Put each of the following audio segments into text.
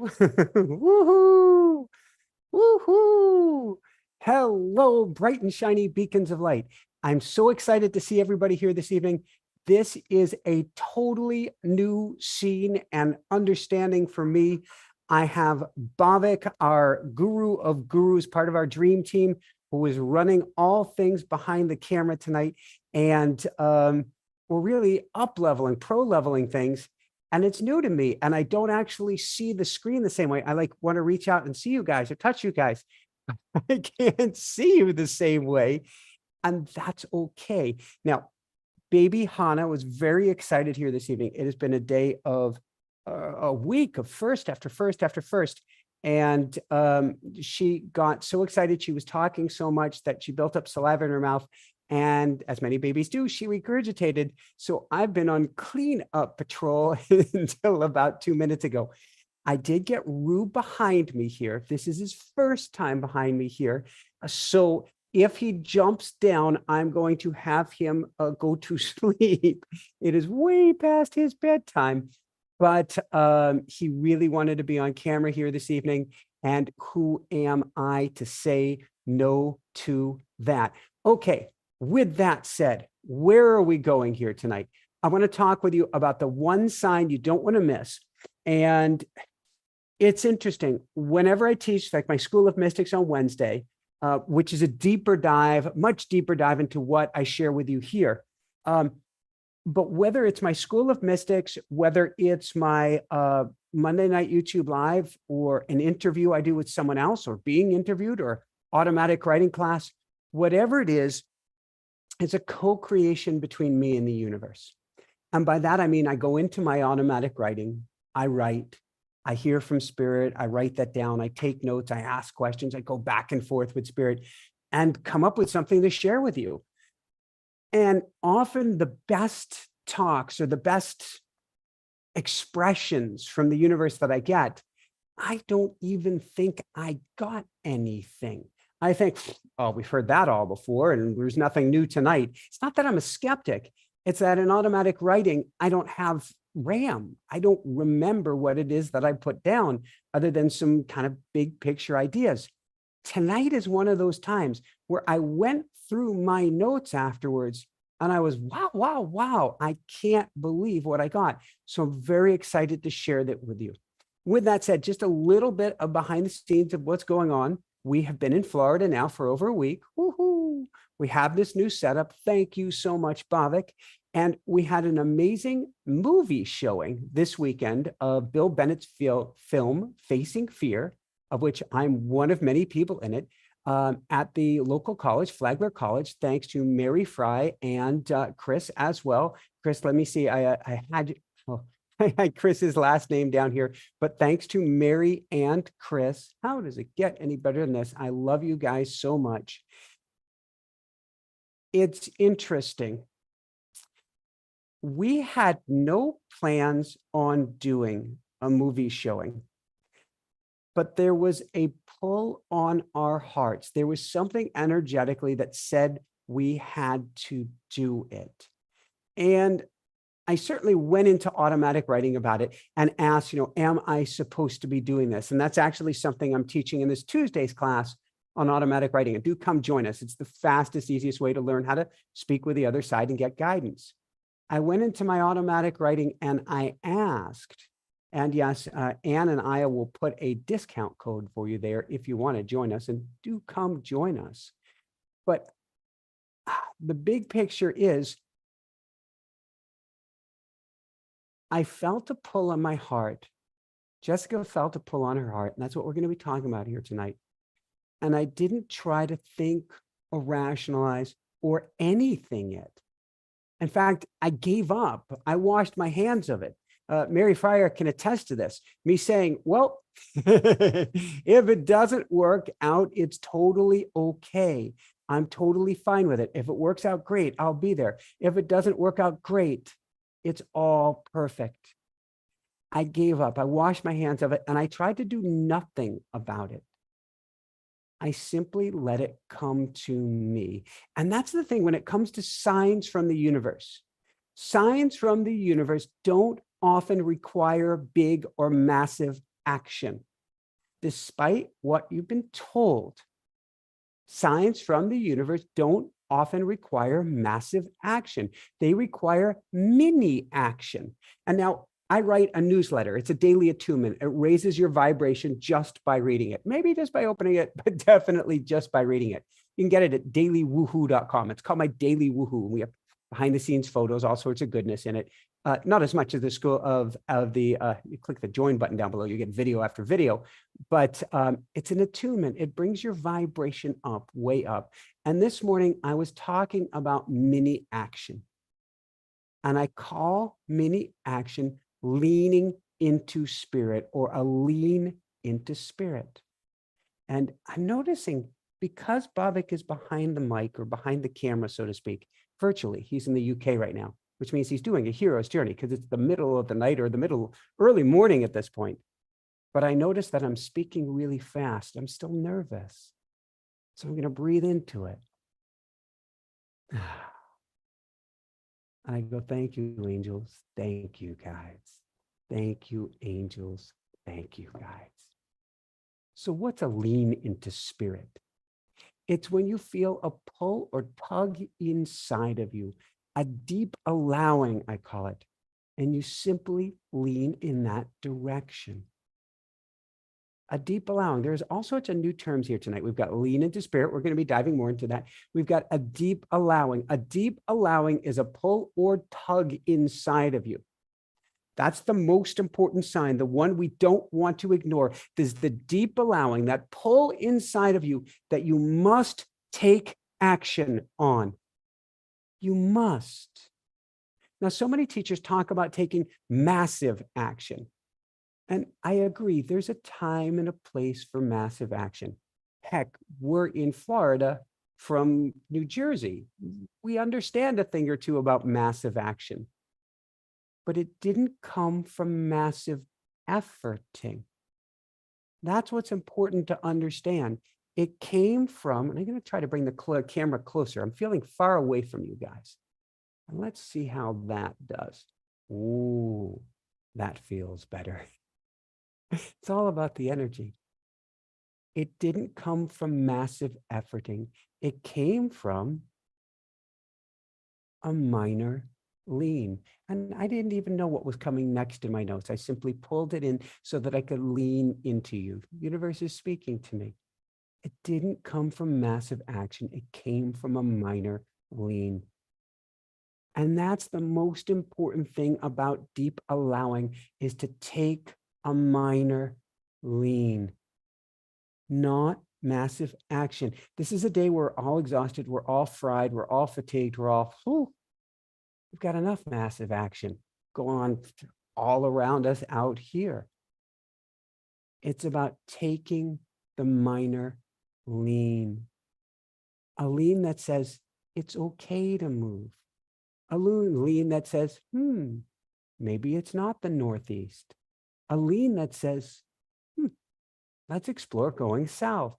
Woohoo! Woohoo! Hello, bright and shiny beacons of light. I'm so excited to see everybody here this evening. This is a totally new scene and understanding for me. I have Bhavik, our guru of gurus, part of our dream team, who is running all things behind the camera tonight. And we're really up-leveling, pro-leveling things. And it's new to me. And I don't actually see the screen the same way. I like want to reach out and see you guys or touch you guys. I can't see you the same way. And that's okay. Now, baby Hannah was very excited here this evening. It has been a day of a week of first after first after first. And she got so excited. She was talking so much that she built up saliva in her mouth. And as many babies do, she regurgitated. So I've been on cleanup patrol until about 2 minutes ago. I did get Rue behind me here. This is his first time behind me here. So if he jumps down, I'm going to have him go to sleep. It is way past his bedtime, but he really wanted to be on camera here this evening. And who am I to say no to that? Okay, with that said, where are we going here tonight? I want to talk with you about the one sign you don't want to miss. And it's interesting. Whenever I teach, like my School of Mystics on Wednesday, which is a deeper dive, much deeper dive into what I share with you here. But whether it's my School of Mystics, whether it's my Monday night YouTube Live or an interview I do with someone else or being interviewed or automatic writing class, whatever it is, it's a co-creation between me and the universe. And by that, I mean, I go into my automatic writing, I write, I hear from spirit, I write that down, I take notes, I ask questions, I go back and forth with spirit and come up with something to share with you. And often the best talks or the best expressions from the universe that I get, I don't even think I got anything. I think, oh, we've heard that all before and there's nothing new tonight. It's not that I'm a skeptic. It's that in automatic writing, I don't have RAM. I don't remember what it is that I put down other than some kind of big picture ideas. Tonight is one of those times where I went through my notes afterwards and I was, wow, wow, wow. I can't believe what I got. So I'm very excited to share that with you. With that said, just a little bit of behind the scenes of what's going on. We have been in Florida now for over a week. Woohoo! We have this new setup. Thank you so much, Bhavik. And we had an amazing movie showing this weekend of Bill Bennett's film, Facing Fear, of which I'm one of many people in it, at the local college, Flagler College, thanks to Mary Fry and Chris as well. Chris, let me see. I had Chris's last name down here, but thanks to Mary and Chris. How does it get any better than this? I love you guys so much. It's interesting. We had no plans on doing a movie showing, but there was a pull on our hearts. There was something energetically that said we had to do it. And I certainly went into automatic writing about it and asked, am I supposed to be doing this? And that's actually something I'm teaching in this Tuesday's class on automatic writing. And do come join us. It's the fastest, easiest way to learn how to speak with the other side and get guidance. I went into my automatic writing and I asked, and yes, Anne and I will put a discount code for you there if you want to join us, and do come join us. But the big picture is, I felt a pull on my heart. Jessica felt a pull on her heart, and that's what we're going to be talking about here tonight. And I didn't try to think or rationalize or anything yet. In fact, I gave up. I washed my hands of it. Mary Fryer can attest to this. Me saying, well, if it doesn't work out, it's totally okay. I'm totally fine with it. If it works out, great, I'll be there. If it doesn't work out, great. It's all perfect. I gave up. I washed my hands of it, and I tried to do nothing about it. I simply let it come to me. And that's the thing when it comes to signs from the universe. Signs from the universe don't often require big or massive action. Despite what you've been told, signs from the universe don't often require massive action. They require mini action. And now I write a newsletter. It's a daily attunement. It raises your vibration just by reading it. Maybe just by opening it, but definitely just by reading it. You can get it at dailywoohoo.com. It's called my Daily Woohoo. We have behind the scenes photos, all sorts of goodness in it. Not as much as the school of the, you click the join button down below, you get video after video, but it's an attunement. It brings your vibration up, way up. And this morning I was talking about mini action. And I call mini action leaning into spirit, or a lean into spirit. And I'm noticing, because Bhavik is behind the mic, or behind the camera, so to speak, virtually, he's in the UK right now, which means he's doing a hero's journey because it's the middle of the night, or the early morning at this point. But I notice that I'm speaking really fast. I'm still nervous. So I'm going to breathe into it. And I go, thank you, angels. Thank you, guides. Thank you, angels. Thank you, guides. So what's a lean into spirit? It's when you feel a pull or tug inside of you, a deep allowing, I call it, and you simply lean in that direction. A deep allowing. There's all sorts of new terms here tonight. We've got lean into spirit. We're going to be diving more into that. We've got a deep allowing. A deep allowing is a pull or tug inside of you. That's the most important sign, the one we don't want to ignore. There's the deep allowing, that pull inside of you that you must take action on. You must. Now, so many teachers talk about taking massive action. And I agree, there's a time and a place for massive action. Heck, we're in Florida from New Jersey. We understand a thing or two about massive action. But it didn't come from massive efforting. That's what's important to understand. It came from, and I'm going to try to bring the camera closer. I'm feeling far away from you guys. And let's see how that does. Ooh, that feels better. It's all about the energy. It didn't come from massive efforting. It came from a minor lean. And I didn't even know what was coming next in my notes. I simply pulled it in so that I could lean into you. The universe is speaking to me. It didn't come from massive action. It came from a minor lean. And that's the most important thing about deep allowing, is to take a minor lean, not massive action. This is a day we're all exhausted. We're all fried. We're all fatigued. We're all, we've got enough massive action going on all around us out here. It's about taking the minor lean, a lean that says it's okay to move, a lean that says, maybe it's not the Northeast, a lean that says, let's explore going south.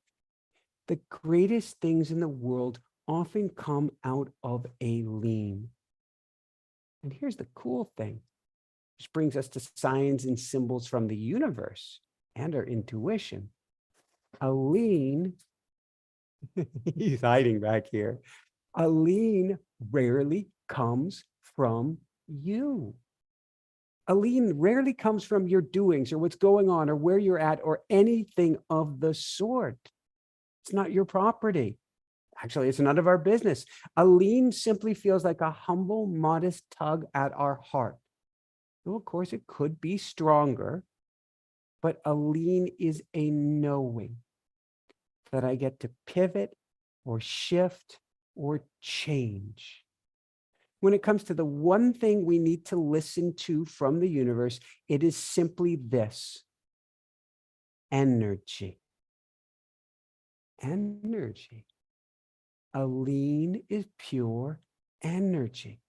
The greatest things in the world often come out of a lean. And here's the cool thing, which brings us to signs and symbols from the universe and our intuition. A lean, he's hiding back here. A lean rarely comes from you. A lean rarely comes from your doings or what's going on or where you're at or anything of the sort. It's not your property. Actually, it's none of our business. A lean simply feels like a humble, modest tug at our heart. Well, of course, it could be stronger, but a lean is a knowing that I get to pivot or shift or change. When it comes to the one thing we need to listen to from the universe, it is simply this: energy. Energy. A lean is pure energy.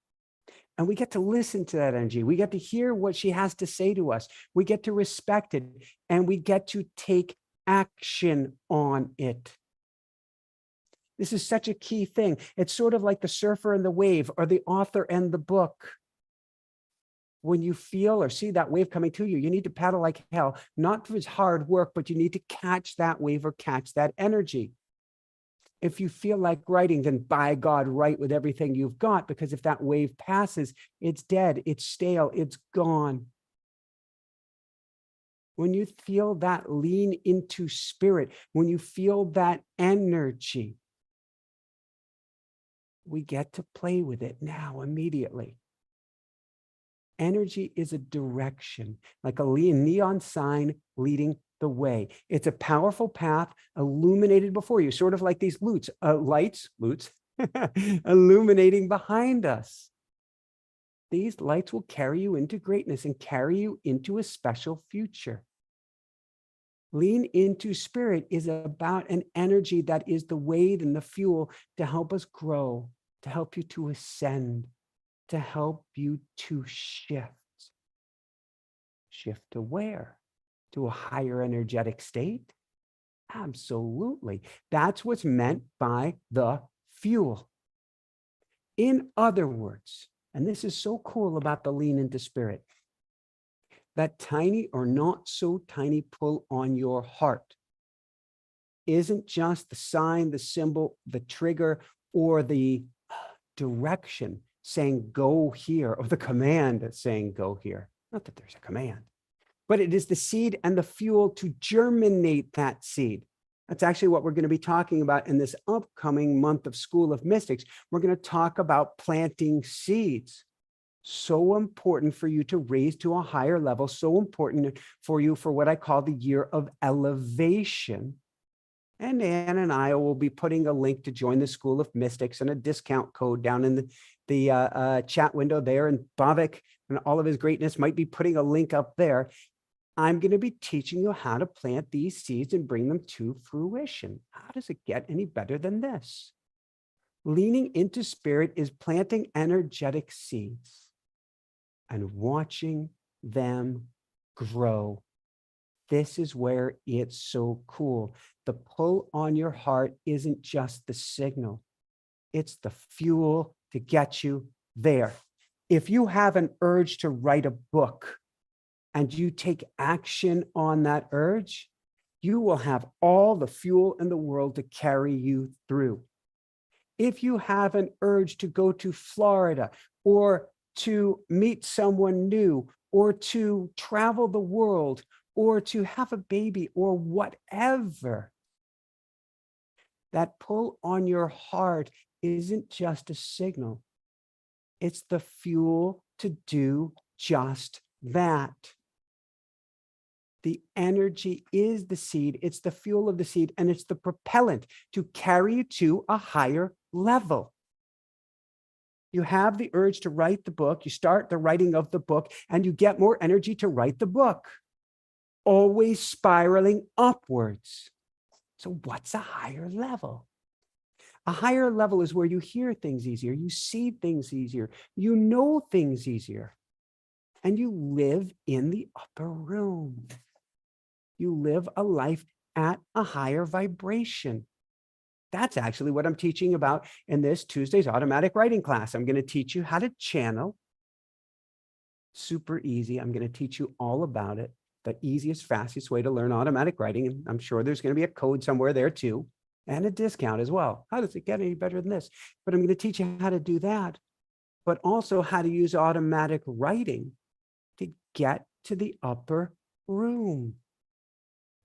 And we get to listen to that energy. We get to hear what she has to say to us. We get to respect it, and we get to take action on it. This is such a key thing. It's sort of like the surfer and the wave, or the author and the book. When you feel or see that wave coming to you, you need to paddle like hell, not for its hard work, but you need to catch that wave or catch that energy. If you feel like writing, then by God, write with everything you've got, because if that wave passes, it's dead, it's stale, it's gone. When you feel that, lean into spirit. When you feel that energy, we get to play with it now, immediately. Energy is a direction, like a neon sign leading the way. It's a powerful path illuminated before you, sort of like these lights, illuminating behind us. These lights will carry you into greatness and carry you into a special future. Lean into spirit is about an energy that is the weight and the fuel to help us grow, to help you to ascend, to help you to shift. Shift to where? To a higher energetic state? Absolutely. That's what's meant by the fuel. In other words, and this is so cool about the lean into spirit, that tiny or not so tiny pull on your heart isn't just the sign, the symbol, the trigger, or the direction saying go here, or the command saying go here. Not that there's a command, but it is the seed and the fuel to germinate that seed. That's actually what we're going to be talking about in this upcoming month of School of Mystics. We're going to talk about planting seeds. So important for you to raise to a higher level, so important for you for what I call the year of elevation. And Ann and I will be putting a link to join the School of Mystics and a discount code down in the chat window there. And Bhavik and all of his greatness might be putting a link up there. I'm going to be teaching you how to plant these seeds and bring them to fruition. How does it get any better than this? Leaning into spirit is planting energetic seeds and watching them grow. This is where it's so cool. The pull on your heart isn't just the signal. It's the fuel to get you there. If you have an urge to write a book and you take action on that urge, you will have all the fuel in the world to carry you through. If you have an urge to go to Florida or to meet someone new or to travel the world or to have a baby or whatever, that pull on your heart isn't just a signal. It's the fuel to do just that. The energy is the seed, it's the fuel of the seed, and it's the propellant to carry you to a higher level. You have the urge to write the book, you start the writing of the book, and you get more energy to write the book, always spiraling upwards. So what's a higher level? A higher level is where you hear things easier, you see things easier, you know things easier, and you live in the upper room. You live a life at a higher vibration. That's actually what I'm teaching about in this Tuesday's automatic writing class. I'm going to teach you how to channel. Super easy. I'm going to teach you all about it. The easiest, fastest way to learn automatic writing. And I'm sure there's going to be a code somewhere there too, and a discount as well. How does it get any better than this? But I'm going to teach you how to do that, but also how to use automatic writing to get to the upper room.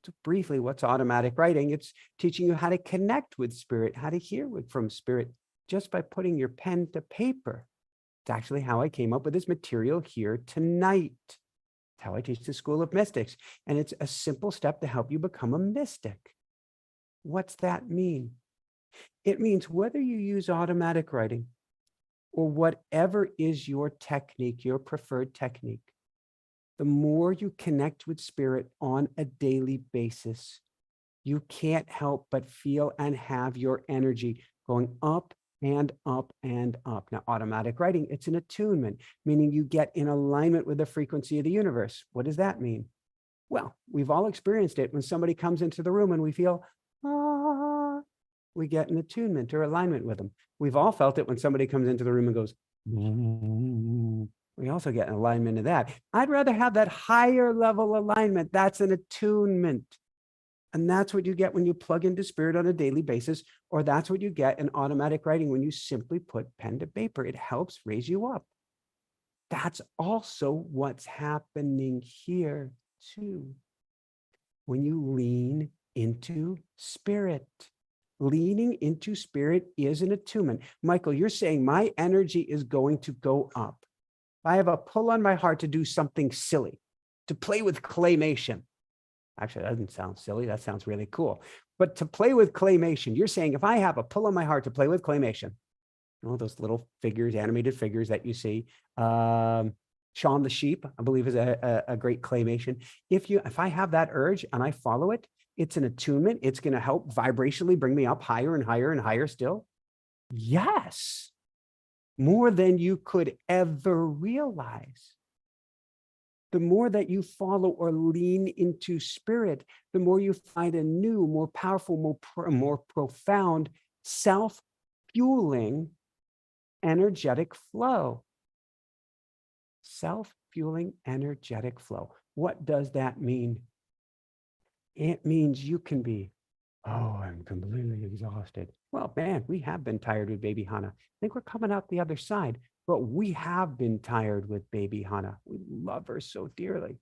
So briefly, what's automatic writing? It's teaching you how to connect with spirit, how to hear from spirit just by putting your pen to paper. It's actually how I came up with this material here tonight. It's how I teach the School of Mystics. And it's a simple step to help you become a mystic. What's that mean? It means whether you use automatic writing or whatever is your technique, your preferred technique, the more you connect with spirit on a daily basis, you can't help but feel and have your energy going up and up and up. Now, automatic writing, it's an attunement, meaning you get in alignment with the frequency of the universe. What does that mean? Well, we've all experienced it when somebody comes into the room and we feel, ah, we get an attunement or alignment with them. We've all felt it when somebody comes into the room and goes, We also get an alignment of that. I'd rather have that higher level alignment. That's an attunement. And that's what you get when you plug into spirit on a daily basis, or that's what you get in automatic writing when you simply put pen to paper. It helps raise you up. That's also what's happening here too. When you lean into spirit. Leaning into spirit is an attunement. Michael, you're saying my energy is going to go up. I have a pull on my heart to do something silly, to play with claymation. Actually, that doesn't sound silly. That sounds really cool. But to play with claymation, you're saying if I have a pull on my heart to play with claymation, you know, those little figures, animated figures that you see, Shaun the Sheep, I believe is a great claymation. If I have that urge and I follow it, it's an attunement. It's going to help vibrationally bring me up higher and higher and higher still. Yes, more than you could ever realize. The more that you follow or lean into spirit, the more you find a new, more powerful, more profound, self-fueling, energetic flow. Self-fueling, energetic flow. What does that mean? It means you can be, oh, I'm completely exhausted. Well, man, we have been tired with baby Hannah. I think we're coming out the other side. But we have been tired with baby Hannah. We love her so dearly.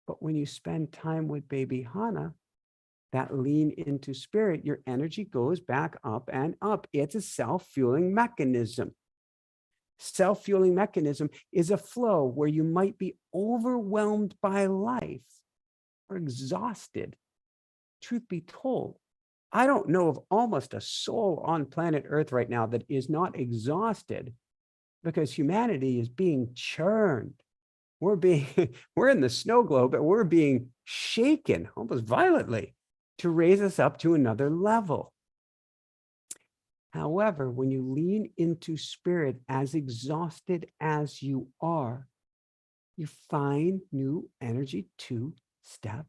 But when you spend time with baby Hannah, that lean into spirit, your energy goes back up and up. It's a self-fueling mechanism. Self-fueling mechanism is a flow where you might be overwhelmed by life or exhausted. Truth be told, I don't know of almost a soul on planet Earth right now that is not exhausted, because humanity is being churned. We're in the snow globe, and we're being shaken almost violently to raise us up to another level. However, when you lean into spirit, as exhausted as you are, you find new energy to step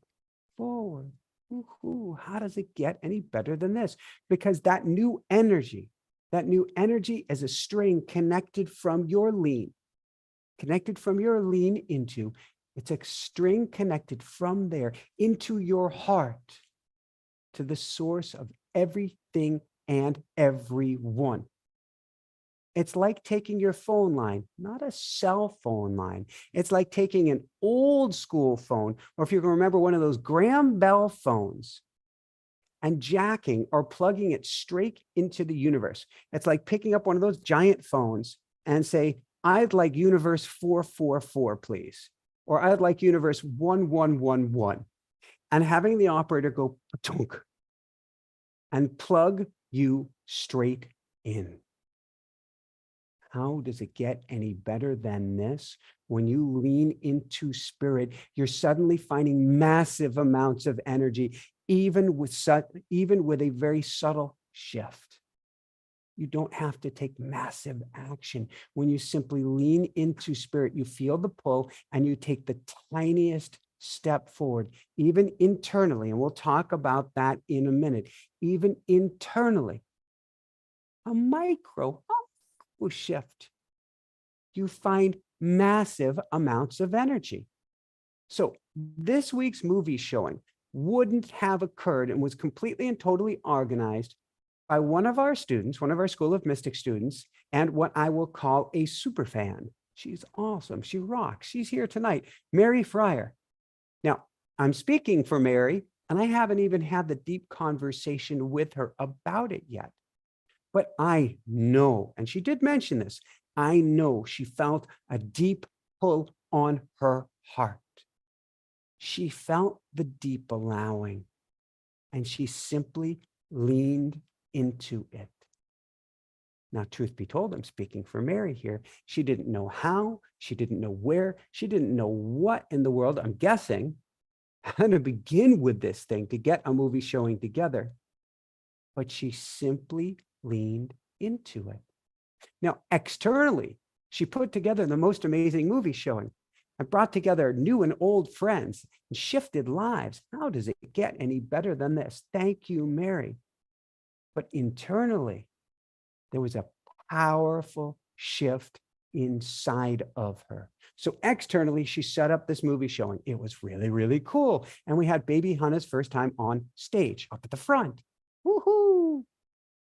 forward. Woo-hoo. How does it get any better than this? Because that new energy is a string connected from your lean into, it's a string connected from there into your heart, to the source of everything and everyone. It's like taking your phone line, not a cell phone line. It's like taking an old school phone, or if you can remember one of those Graham Bell phones, and jacking or plugging it straight into the universe. It's like picking up one of those giant phones and say, I'd like universe 444, please. Or I'd like universe 1111. And having the operator go patunk and plug you straight in. How does it get any better than this? When you lean into spirit, you're suddenly finding massive amounts of energy, even with a very subtle shift. You don't have to take massive action. When you simply lean into spirit, you feel the pull and you take the tiniest step forward, even internally. And we'll talk about that in a minute. Even internally, a micro shift, you find massive amounts of energy. So this week's movie showing wouldn't have occurred and was completely and totally organized by one of our students, one of our School of Mystic students, and what I will call a super fan. She's awesome. She rocks. She's here tonight, Mary Fryer. Now, I'm speaking for Mary, and I haven't even had the deep conversation with her about it yet. But I know, and she did mention this, I know she felt a deep pull on her heart. She felt the deep allowing, and she simply leaned into it. Now, truth be told, I'm speaking for Mary here. She didn't know how, she didn't know where, she didn't know what in the world, I'm guessing, how to begin with this thing to get a movie showing together. But she simply leaned into it. Now, externally, she put together the most amazing movie showing and brought together new and old friends and shifted lives. How does it get any better than this? Thank you, Mary. But internally, there was a powerful shift inside of her. So externally, she set up this movie showing. It was really, really cool. And we had baby Hannah's first time on stage up at the front. Woohoo!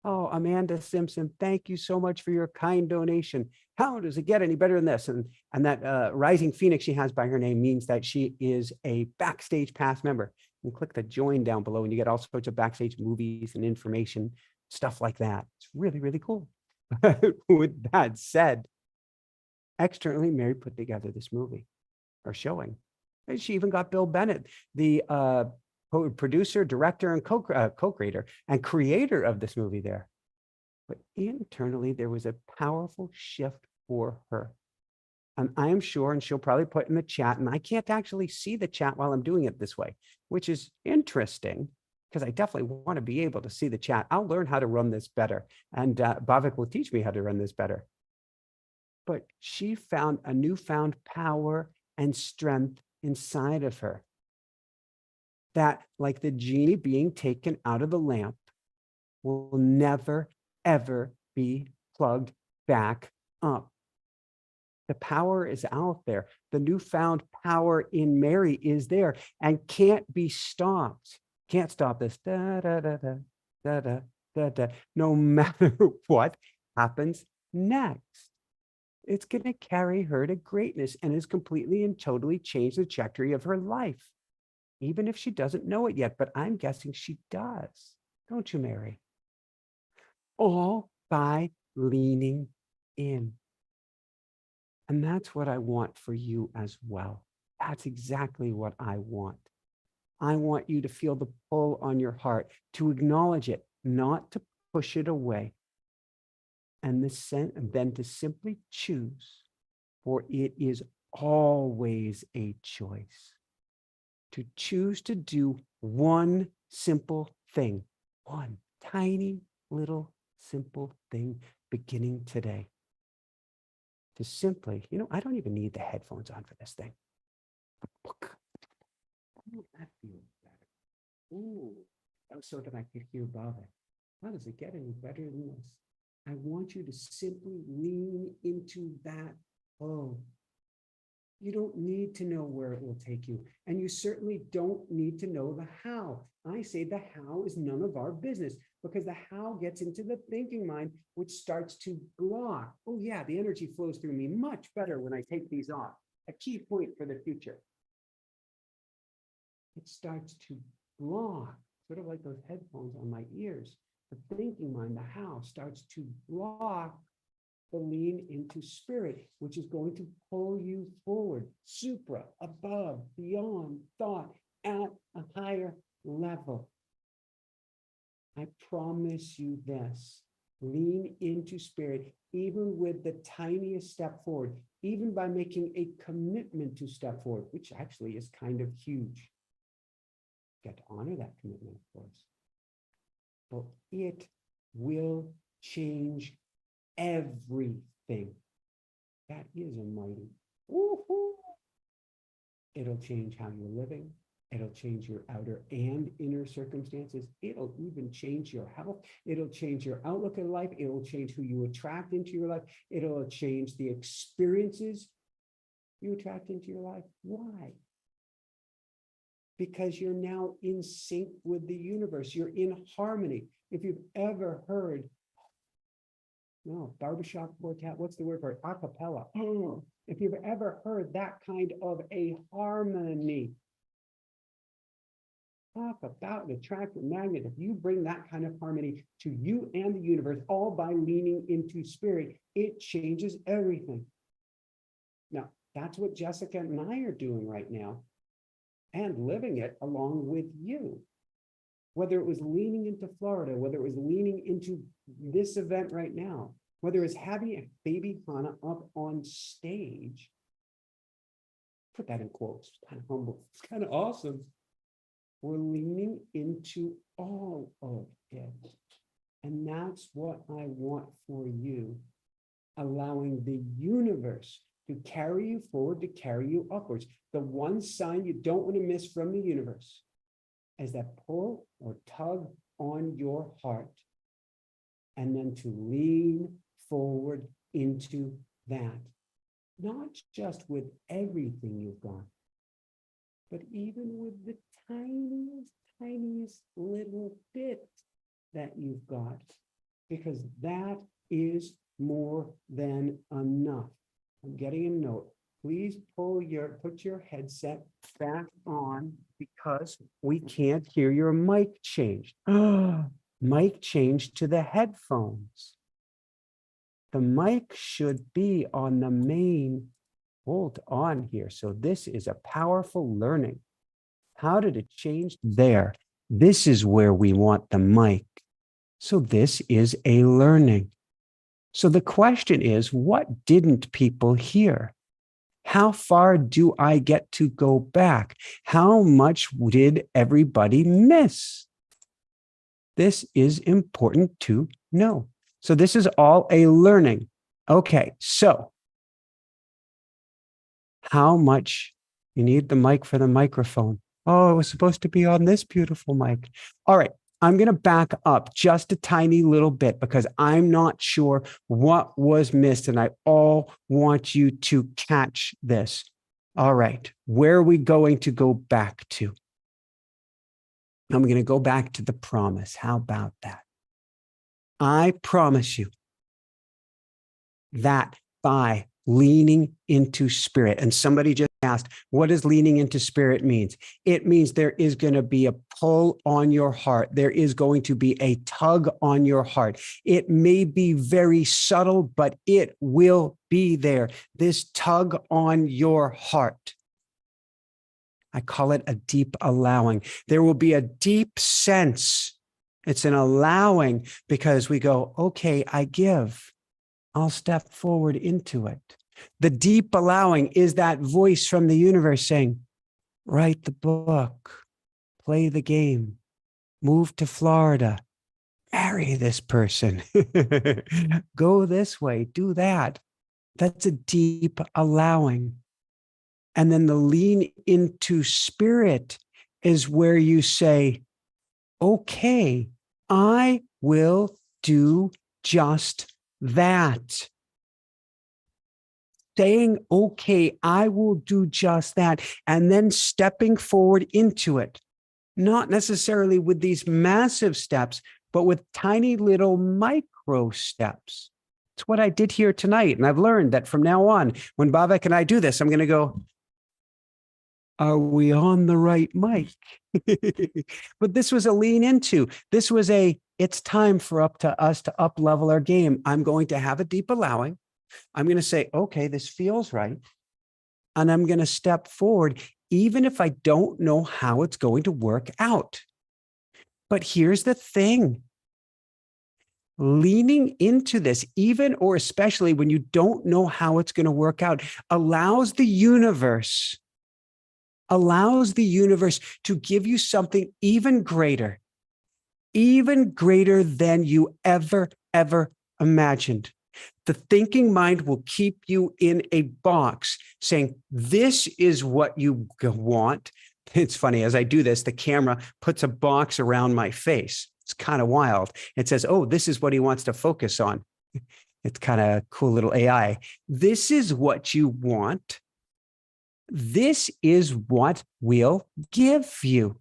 Oh, Amanda Simpson, thank you so much for your kind donation. How does it get any better than this? And that Rising Phoenix she has by her name means that she is a Backstage Pass member. And click the join down below and you get all sorts of backstage movies and information, stuff like that. It's really, really cool. With that said, externally, Mary put together this movie or showing. And she even got Bill Bennett, the producer, director, and co-creator and creator of this movie there. But internally, there was a powerful shift for her. And I am sure, and she'll probably put in the chat, and I can't actually see the chat while I'm doing it this way, which is interesting because I definitely want to be able to see the chat. I'll learn how to run this better. And Bhavik will teach me how to run this better. But she found a newfound power and strength inside of her that, like the genie being taken out of the lamp, will never, ever be plugged back up. The power is out there. The newfound power in Mary is there and can't be stopped. Can't stop this. Da, da, da, da, da, da, da, da, no matter what happens next. It's going to carry her to greatness and has completely and totally changed the trajectory of her life, even if she doesn't know it yet. But I'm guessing she does. Don't you, Mary? All by leaning in. And that's what I want for you as well. That's exactly what I want. I want you to feel the pull on your heart, to acknowledge it, not to push it away. And then to simply choose, for it is always a choice. To choose to do one simple thing, one tiny little simple thing beginning today. To simply, I don't even need the headphones on for this thing. That feels better. Ooh, that was so that I could hear Bhavik. How does it get any better than this? I want you to simply lean into that flow. You don't need to know where it will take you. And you certainly don't need to know the how. I say the how is none of our business because the how gets into the thinking mind, which starts to block. Oh yeah, the energy flows through me much better when I take these off. A key point for the future. It starts to block, sort of like those headphones on my ears. The thinking mind, the how, starts to block the lean into spirit, which is going to pull you forward, supra, above, beyond thought, at a higher level. I promise you this. Lean into spirit, even with the tiniest step forward, even by making a commitment to step forward, which actually is kind of huge. You got to honor that commitment, of course. But it will change everything. That is a mighty. Woo-hoo. It'll change how you're living. It'll change your outer and inner circumstances. It'll even change your health. It'll change your outlook in life. It'll change who you attract into your life. It'll change the experiences you attract into your life. Why? Because you're now in sync with the universe. You're in harmony. If you've ever heard, barbershop quartet, what's the word for it? A cappella. If you've ever heard that kind of a harmony, talk about an attractive magnet. If you bring that kind of harmony to you and the universe, all by leaning into spirit, it changes everything. Now, that's what Jessica and I are doing right now and living it along with you. Whether it was leaning into Florida, whether it was leaning into this event right now, whether it's having a baby Hannah up on stage, put that in quotes, it's kind of humble, it's kind of awesome. We're leaning into all of it. And that's what I want for you, allowing the universe to carry you forward, to carry you upwards. The one sign you don't want to miss from the universe is that pull or tug on your heart, and then to lean forward into that. not just with everything you've got, but even with the tiniest little bit that you've got, because that is more than enough. I'm getting a note. Please put your headset back on because we can't hear your mic change. Mic changed to the headphones. The mic should be on the main. Hold on here. So this is a powerful learning. How did it change? There. This is where we want the mic. So this is a learning. So the question is, what didn't people hear? How far do I get to go back? How much did everybody miss? This is important to know. So this is all a learning. Okay, so how much you need the mic for the microphone? Oh, it was supposed to be on this beautiful mic. All right, I'm going to back up just a tiny little bit because I'm not sure what was missed, and I all want you to catch this. All right, where are we going to go back to? I'm going to go back to the promise. How about that? I promise you that by leaning into spirit, and somebody just asked, what does leaning into spirit means? It means there is going to be a pull on your heart. There is going to be a tug on your heart. It may be very subtle, but it will be there. This tug on your heart. I call it a deep allowing. There will be a deep sense. It's an allowing because we go, okay, I give. I'll step forward into it. The deep allowing is that voice from the universe saying, write the book, play the game, move to Florida, marry this person, go this way, do that. That's a deep allowing. And then the lean into spirit is where you say, okay, I will do just that. Saying, okay, I will do just that. And then stepping forward into it, not necessarily with these massive steps, but with tiny little micro steps. It's what I did here tonight. And I've learned that from now on, when Bhavik and I do this, I'm going to go, are we on the right mic? But this was a lean into. This was it's time for us to up level our game. I'm going to have a deep allowing. I'm going to say, okay, this feels right. And I'm going to step forward, even if I don't know how it's going to work out. But here's the thing. Leaning into this, even or especially when you don't know how it's going to work out, allows the universe to give you something even greater than you ever imagined. The thinking mind will keep you in a box saying, this is what you want. It's funny, as I do this, the camera puts a box around my face. It's kind of wild. It says, oh, this is what he wants to focus on. It's kind of cool little AI. This is what you want. This is what we'll give you.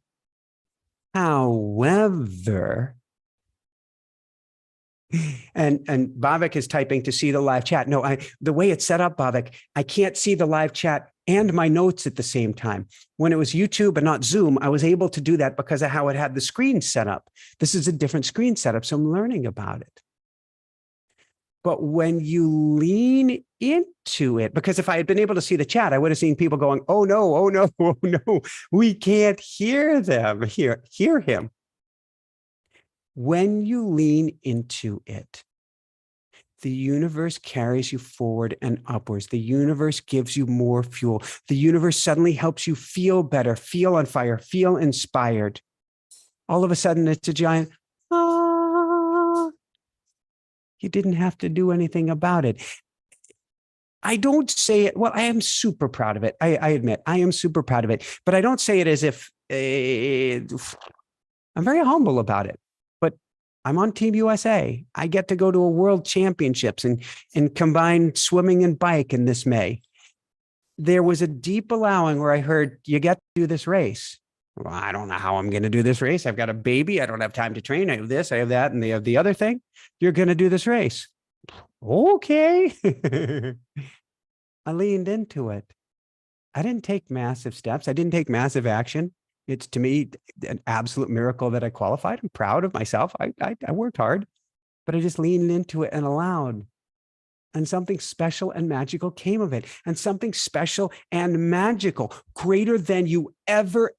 However, and Bhavik is typing to see the live chat. No, the way it's set up, Bhavik, I can't see the live chat and my notes at the same time. When it was YouTube and not Zoom, I was able to do that because of how it had the screen set up. This is a different screen setup, so I'm learning about it. But when you lean into it, because if I had been able to see the chat, I would have seen people going, oh no, oh no, oh no, we can't hear him. When you lean into it, the universe carries you forward and upwards. The universe gives you more fuel. The universe suddenly helps you feel better, feel on fire, feel inspired. All of a sudden, it's a giant, ah. You didn't have to do anything about it. I don't say it. Well, I am super proud of it. I admit I am super proud of it, but I don't say it as if I'm very humble about it. But I'm on Team USA. I get to go to a world championships and combine swimming and bike in this May. there was a deep allowing where I heard, you get to do this race. Well, I don't know how I'm going to do this race. I've got a baby. I don't have time to train. I have this, I have that, and they have the other thing. You're going to do this race. Okay. I leaned into it. I didn't take massive steps. I didn't take massive action. It's, to me, an absolute miracle that I qualified. I'm proud of myself. I worked hard, but I just leaned into it and allowed. And something special and magical came of it. And something special and magical, greater than you ever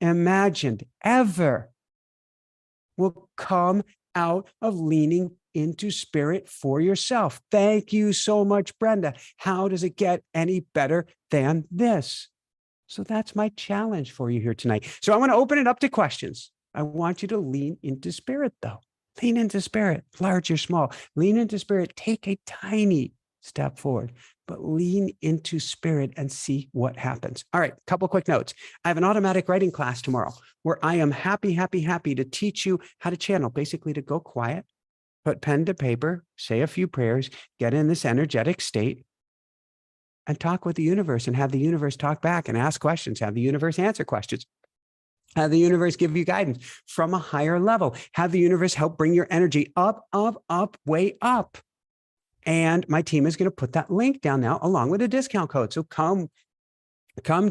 imagined, ever, will come out of leaning into spirit for yourself. Thank you so much, Brenda. How does it get any better than this? So that's my challenge for you here tonight. So I want to open it up to questions. I want you to lean into spirit, though. Lean into spirit, large or small. Lean into spirit. Take a tiny step forward, but lean into spirit and see what happens. All right, couple quick notes. I have an automatic writing class tomorrow where I am happy to teach you how to channel, basically to go quiet, put pen to paper, say a few prayers, get in this energetic state, and talk with the universe and have the universe talk back and ask questions, have the universe answer questions. Have the universe give you guidance from a higher level. Have the universe help bring your energy up, way up. And my team is going to put that link down now along with a discount code. So come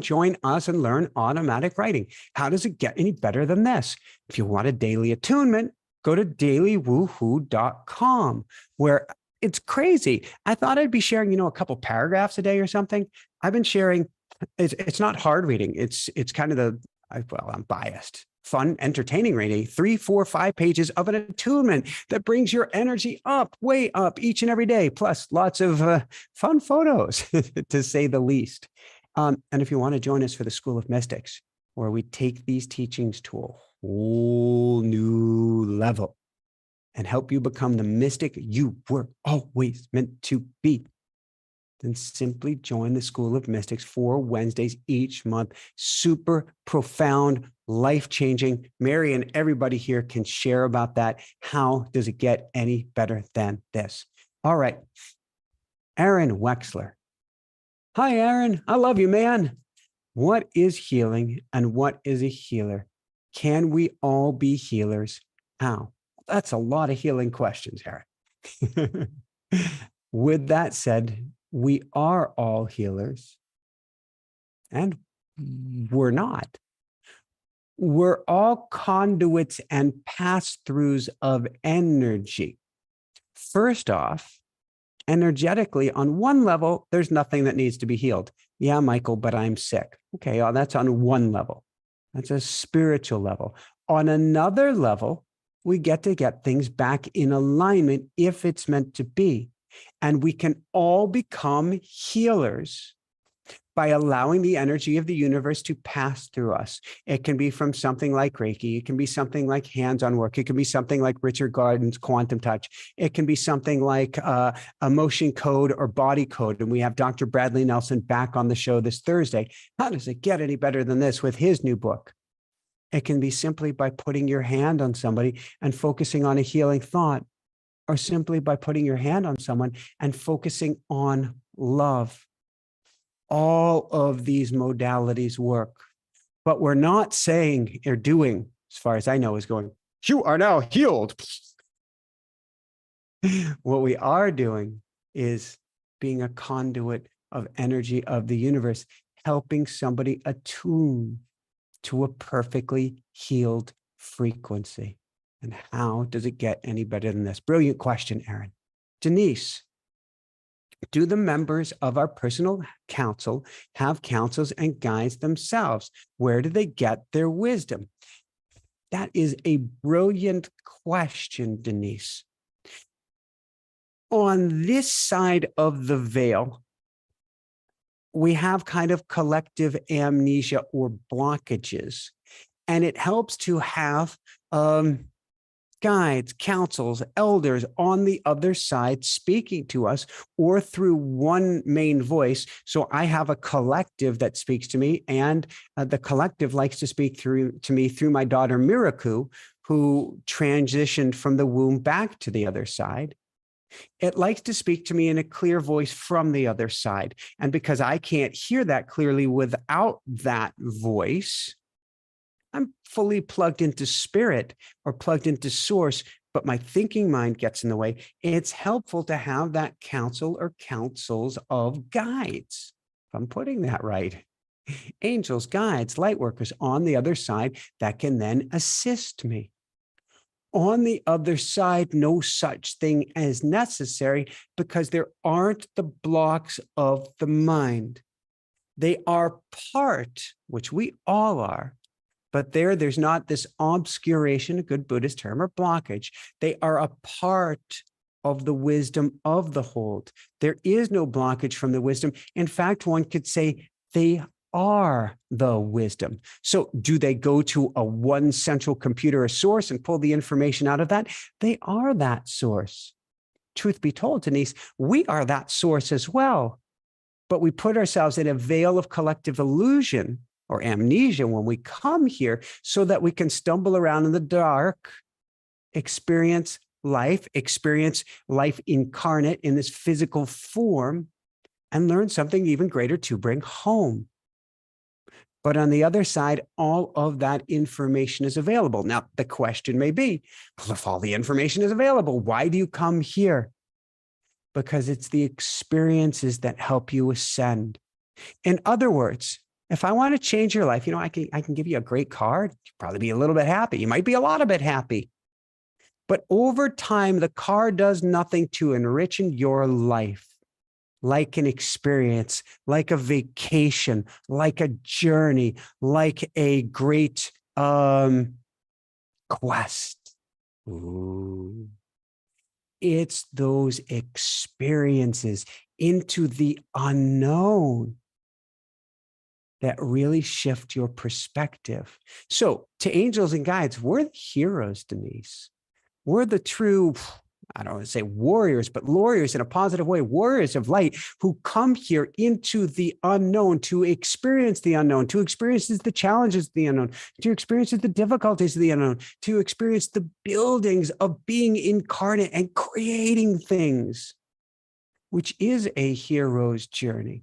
join us and learn automatic writing. How does it get any better than this? If you want a daily attunement, go to dailywoohoo.com, where it's crazy. I thought I'd be sharing, a couple paragraphs a day or something. I've been sharing. It's not hard reading. It's kind of I'm biased, fun, entertaining reading, 3, 4, 5 pages of an attunement that brings your energy up, way up each and every day, plus lots of fun photos, to say the least. And if you want to join us for the School of Mystics, where we take these teachings to a whole new level and help you become the mystic you were always meant to be, then simply join the School of Mystics 4 Wednesdays each month. Super profound, life-changing. Mary and everybody here can share about that. How does it get any better than this? All right. Aaron Wexler. Hi, Aaron. I love you, man. What is healing and what is a healer? Can we all be healers? How? That's a lot of healing questions, Aaron. With that said, we are all healers, and we're not. We're all conduits and pass-throughs of energy. First off, energetically, on one level, there's nothing that needs to be healed. Yeah, Michael, but I'm sick. Okay, that's on one level. That's a spiritual level. On another level, we get to get things back in alignment if it's meant to be. And we can all become healers by allowing the energy of the universe to pass through us. It can be from something like Reiki. It can be something like hands-on work. It can be something like Richard Gardner's quantum touch. It can be something like emotion code or body code. And we have Dr. Bradley Nelson back on the show this Thursday. How does it get any better than this with his new book? It can be simply by putting your hand on somebody and focusing on a healing thought, or simply by putting your hand on someone and focusing on love. All of these modalities work, but we're not saying or doing, as far as I know, is going, you are now healed. What we are doing is being a conduit of energy of the universe, helping somebody attune to a perfectly healed frequency. And how does it get any better than this? Brilliant question, Aaron. Denise, do the members of our personal council have councils and guides themselves? Where do they get their wisdom? That is a brilliant question, Denise. On this side of the veil, we have kind of collective amnesia or blockages, and it helps to have guides, councils, elders on the other side speaking to us, or through one main voice. So I have a collective that speaks to me, and the collective likes to speak to me through my daughter Miraku, who transitioned from the womb back to the other side. It likes to speak to me in a clear voice from the other side. And because I can't hear that clearly without that voice, I'm fully plugged into spirit or plugged into source, but my thinking mind gets in the way. It's helpful to have that counsel or counsels of guides, if I'm putting that right. Angels, guides, light workers on the other side that can then assist me. On the other side, no such thing as necessary because there aren't the blocks of the mind. They are part, which we all are, but there's not this obscuration, a good Buddhist term, or blockage. They are a part of the wisdom of the hold. There is no blockage from the wisdom. In fact, one could say they are the wisdom. So do they go to a one central computer, a source, and pull the information out of that? They are that source. Truth be told, Denise, we are that source as well. But we put ourselves in a veil of collective illusion or amnesia when we come here so that we can stumble around in the dark, experience life incarnate in this physical form, and learn something even greater to bring home. But on the other side, all of that information is available. Now, the question may be, well, if all the information is available, why do you come here? Because it's the experiences that help you ascend. In other words, if I want to change your life, I can give you a great card. You'll probably be a little bit happy. You might be a lot of bit happy. But over time, the card does nothing to enrich your life. Like an experience, like a vacation, like a journey, like a great quest. Ooh. It's those experiences into the unknown that really shift your perspective. So to angels and guides, we're the heroes, Denise. We're the true, I don't want to say warriors, but lawyers in a positive way, warriors of light who come here into the unknown to experience the unknown, to experience the challenges of the unknown, to experience the difficulties of the unknown, to experience the buildings of being incarnate and creating things, which is a hero's journey.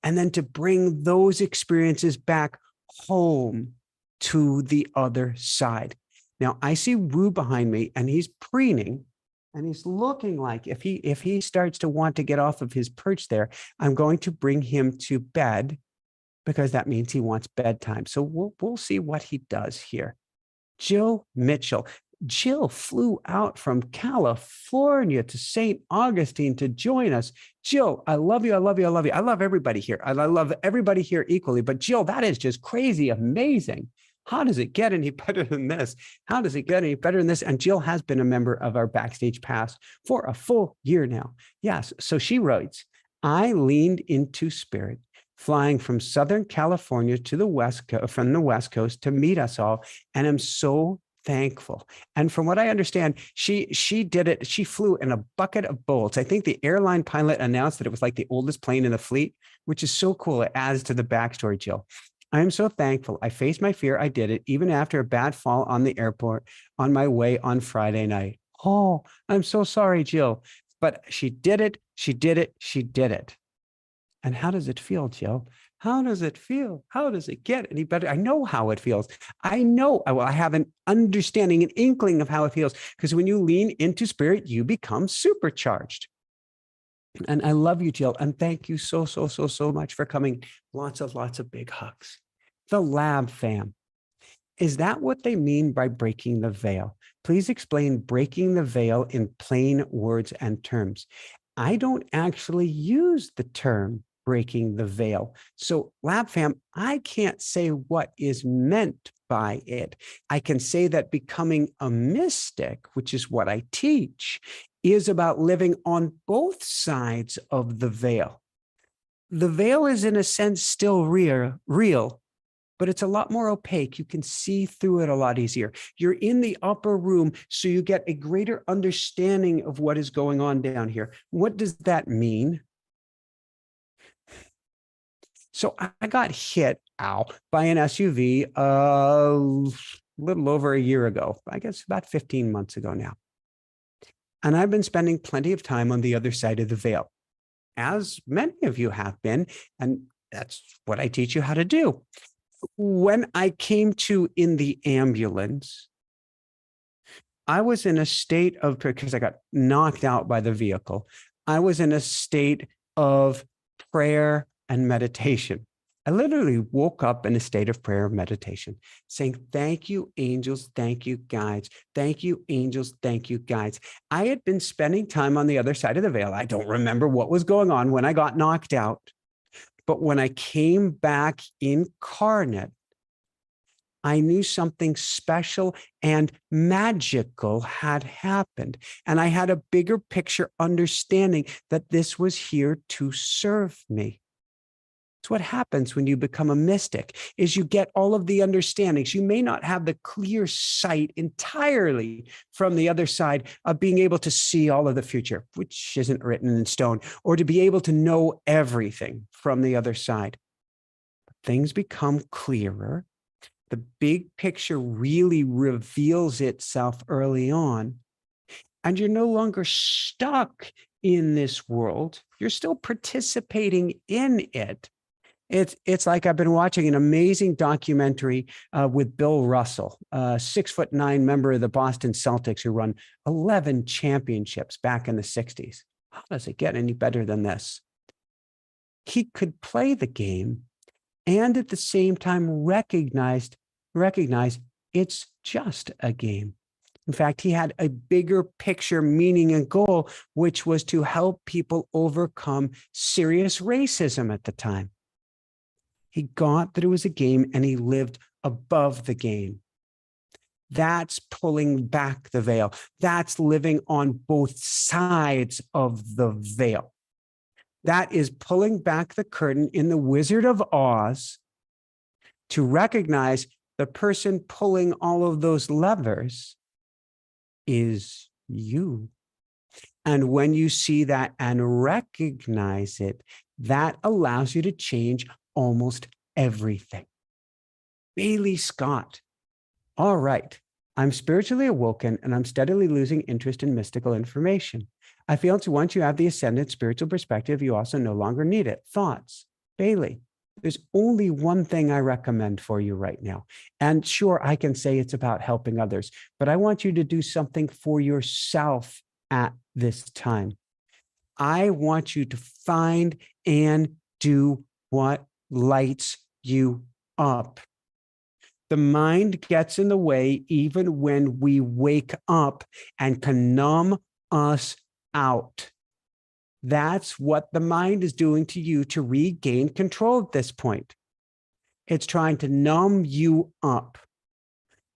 And then to bring those experiences back home to the other side. Now, I see Wu behind me, and he's preening. And he's looking like if he starts to want to get off of his perch there, I'm going to bring him to bed because that means he wants bedtime. So we'll see what he does here. Jill Mitchell. Jill flew out from California to St. Augustine to join us. Jill, I love you. I love you. I love you. I love everybody here. I love everybody here equally. But Jill, that is just crazy amazing. How does it get any better than this? How does it get any better than this? And Jill has been a member of our Backstage Pass for a full year now. Yes. So she writes, I leaned into spirit, flying from Southern California to the West Coast, from the West Coast to meet us all. And I'm so thankful. And from what I understand, she did it. She flew in a bucket of bolts. I think the airline pilot announced that it was like the oldest plane in the fleet, which is so cool. It adds to the backstory, Jill. I am so thankful. I faced my fear. I did it, even after a bad fall on the airport on my way on Friday night. Oh, I'm so sorry, Jill. But she did it. She did it. She did it. And how does it feel, Jill? How does it feel? How does it get any better? I know how it feels. I know. I have an understanding, an inkling of how it feels. Because when you lean into spirit, you become supercharged. And I love you, Jill. And thank you so much for coming. Lots of big hugs. The Lab Fam. Is that what they mean by breaking the veil? Please explain breaking the veil in plain words and terms. I don't actually use the term breaking the veil. So Lab Fam, I can't say what is meant by it. I can say that becoming a mystic, which is what I teach, is about living on both sides of the veil. The veil is in a sense still real, but it's a lot more opaque. You can see through it a lot easier. You're in the upper room, so you get a greater understanding of what is going on down here. What does that mean? So I got hit, by an SUV a little over a year ago. I guess about 15 months ago now. And I've been spending plenty of time on the other side of the veil, as many of you have been. And that's what I teach you how to do. When I came to in the ambulance, I was in a state of, because I got knocked out by the vehicle, I was in a state of prayer and meditation. I literally woke up in a state of prayer and meditation, saying, thank you, angels, thank you, guides. Thank you, angels, thank you, guides. I had been spending time on the other side of the veil. I don't remember what was going on when I got knocked out. But when I came back incarnate, I knew something special and magical had happened. And I had a bigger picture understanding that this was here to serve me. It's what happens when you become a mystic, is you get all of the understandings. You may not have the clear sight entirely from the other side of being able to see all of the future, which isn't written in stone, or to be able to know everything from the other side. Things become clearer. The big picture really reveals itself early on, and you're no longer stuck in this world. You're still participating in it. It's like I've been watching an amazing documentary with Bill Russell, a 6'9" member of the Boston Celtics who won 11 championships back in the 60s. How does it get any better than this? He could play the game and at the same time recognize it's just a game. In fact, he had a bigger picture meaning and goal, which was to help people overcome serious racism at the time. He got that it was a game and he lived above the game. That's pulling back the veil. That's living on both sides of the veil. That is pulling back the curtain in the Wizard of Oz to recognize the person pulling all of those levers is you. And when you see that and recognize it, that allows you to change almost everything. Bailey Scott. All right. I'm spiritually awoken and I'm steadily losing interest in mystical information. I feel to once you have the ascended spiritual perspective, you also no longer need it. Thoughts. Bailey, there's only one thing I recommend for you right now. And sure, I can say it's about helping others, but I want you to do something for yourself at this time. I want you to find and do what lights you up. The mind gets in the way even when we wake up and can numb us out. That's what the mind is doing to you to regain control at this point. It's trying to numb you up.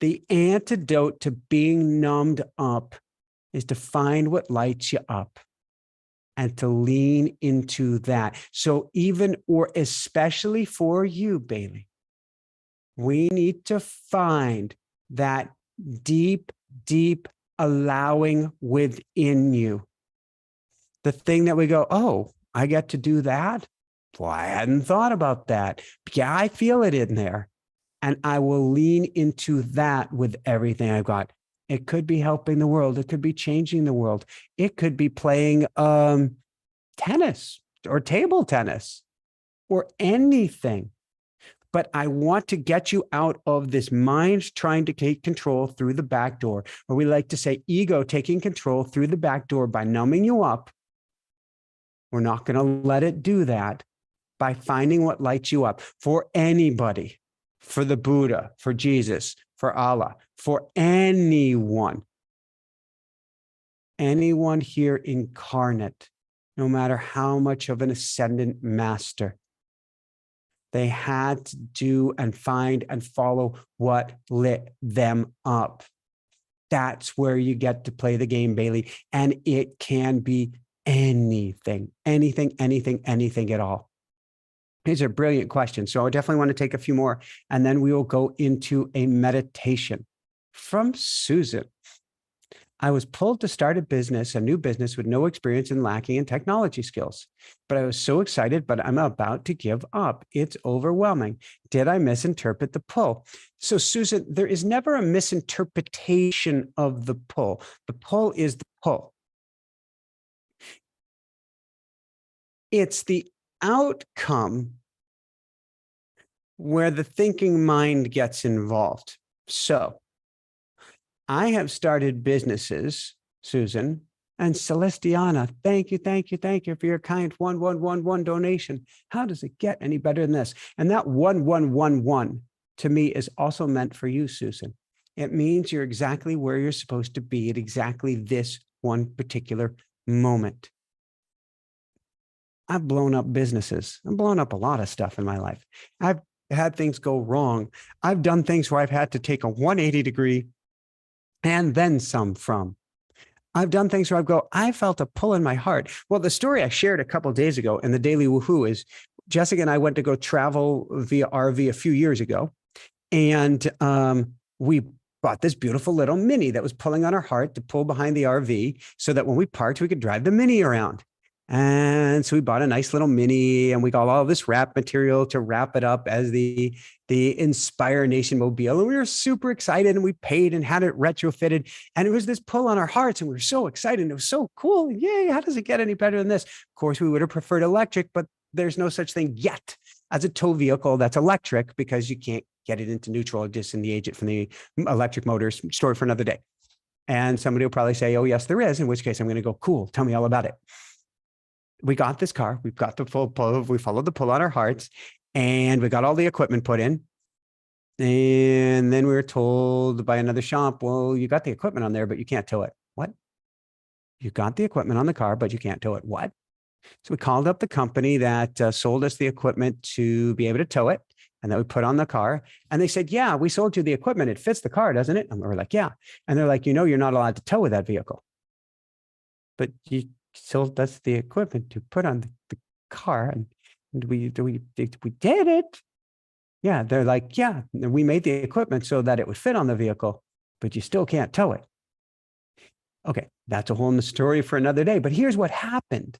The antidote to being numbed up is to find what lights you up and to lean into that. So even or especially for you, Bailey, we need to find that deep, deep allowing within you. The thing that we go, oh, I get to do that? Well, I hadn't thought about that. Yeah, I feel it in there. And I will lean into that with everything I've got. It could be helping the world. It could be changing the world. It could be playing tennis or table tennis or anything. But I want to get you out of this mind trying to take control through the back door, or we like to say ego taking control through the back door by numbing you up. We're not going to let it do that by finding what lights you up for anybody, for the Buddha, for Jesus, for Allah, for anyone here incarnate, no matter how much of an ascendant master. They had to do and find and follow what lit them up. That's where you get to play the game, Bailey. And it can be anything at all. These are brilliant questions. So I definitely want to take a few more, and then we will go into a meditation. From Susan. I was pulled to start a new business with no experience and lacking in technology skills. But I was so excited, but I'm about to give up. It's overwhelming. Did I misinterpret the pull? So Susan, there is never a misinterpretation of the pull. The pull is the pull. It's the outcome where the thinking mind gets involved. So I have started businesses, Susan and Celestiana. Thank you, thank you, thank you for your kind 1111 donation. How does it get any better than this? And that 1111 to me is also meant for you, Susan. It means you're exactly where you're supposed to be at exactly this one particular moment. I've blown up businesses. I've blown up a lot of stuff in my life. I've had things go wrong. I've done things where I've had to take a 180 degree and then some from. I've done things where I felt a pull in my heart. Well, the story I shared a couple of days ago in the Daily Woohoo is Jessica and I went to go travel via RV a few years ago. And we bought this beautiful little Mini that was pulling on our heart to pull behind the RV so that when we parked, we could drive the Mini around. And so we bought a nice little Mini and we got all this wrap material to wrap it up as the Inspire Nation mobile. And we were super excited and we paid and had it retrofitted. And it was this pull on our hearts and we were so excited. And it was so cool. Yay, how does it get any better than this? Of course, we would have preferred electric, but there's no such thing yet as a tow vehicle that's electric because you can't get it into neutral or disengage it from the electric motors. Story for another day. And somebody will probably say, oh, yes, there is, in which case I'm going to go, cool, tell me all about it. We got this car, we've got the full pull, we followed the pull on our hearts, and we got all the equipment put in. And then we were told by another shop, well, you got the equipment on there, but you can't tow it. What? You got the equipment on the car, but you can't tow it. What? So we called up the company that sold us the equipment to be able to tow it and that we put on the car. And they said, yeah, we sold you the equipment. It fits the car, doesn't it? And we were like, yeah. And they're like, you're not allowed to tow with that vehicle. But you sold us the equipment to put on the car. And we did it. Yeah, they're like, yeah, we made the equipment so that it would fit on the vehicle, but you still can't tow it. Okay, that's a whole nother story for another day. But here's what happened.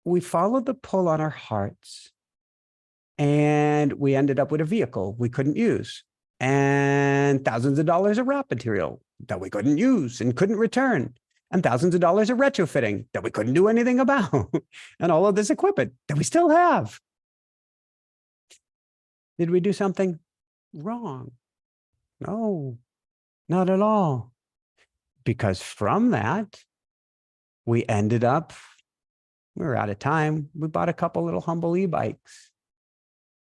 We followed the pull on our hearts and we ended up with a vehicle we couldn't use and thousands of dollars of wrap material that we couldn't use and couldn't return and thousands of dollars of retrofitting that we couldn't do anything about and all of this equipment that we still have. Did we do something wrong? No, not at all. Because from that, we ended up, we were out of time. We bought a couple little humble e-bikes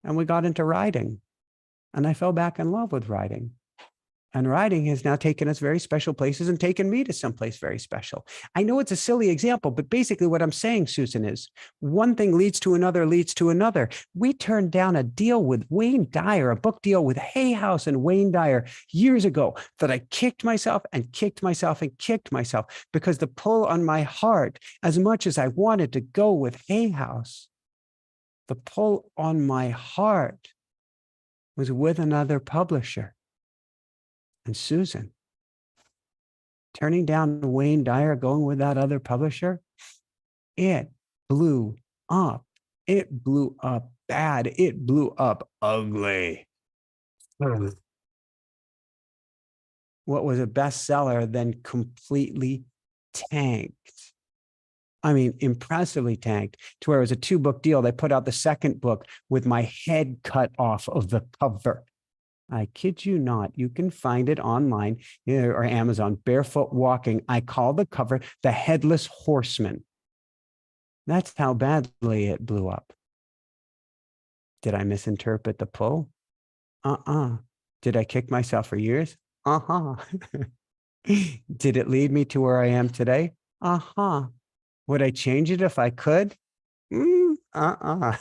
and we got into riding. And I fell back in love with riding. And riding has now taken us very special places and taken me to someplace very special. I know it's a silly example, but basically what I'm saying, Susan, is one thing leads to another, leads to another. We turned down a deal with Wayne Dyer, a book deal with Hay House and Wayne Dyer years ago that I kicked myself and kicked myself and kicked myself because the pull on my heart, as much as I wanted to go with Hay House, the pull on my heart was with another publisher. And Susan, turning down Wayne Dyer, going with that other publisher, it blew up. It blew up bad. It blew up ugly. What was a bestseller then completely tanked. I mean, impressively tanked to where it was a 2-book deal. They put out the second book with my head cut off of the cover. I kid you not. You can find it online or Amazon, Barefoot Walking. I call the cover The Headless Horseman. That's how badly it blew up. Did I misinterpret the pull? Did I kick myself for years? Did it lead me to where I am today? Would I change it if I could? Because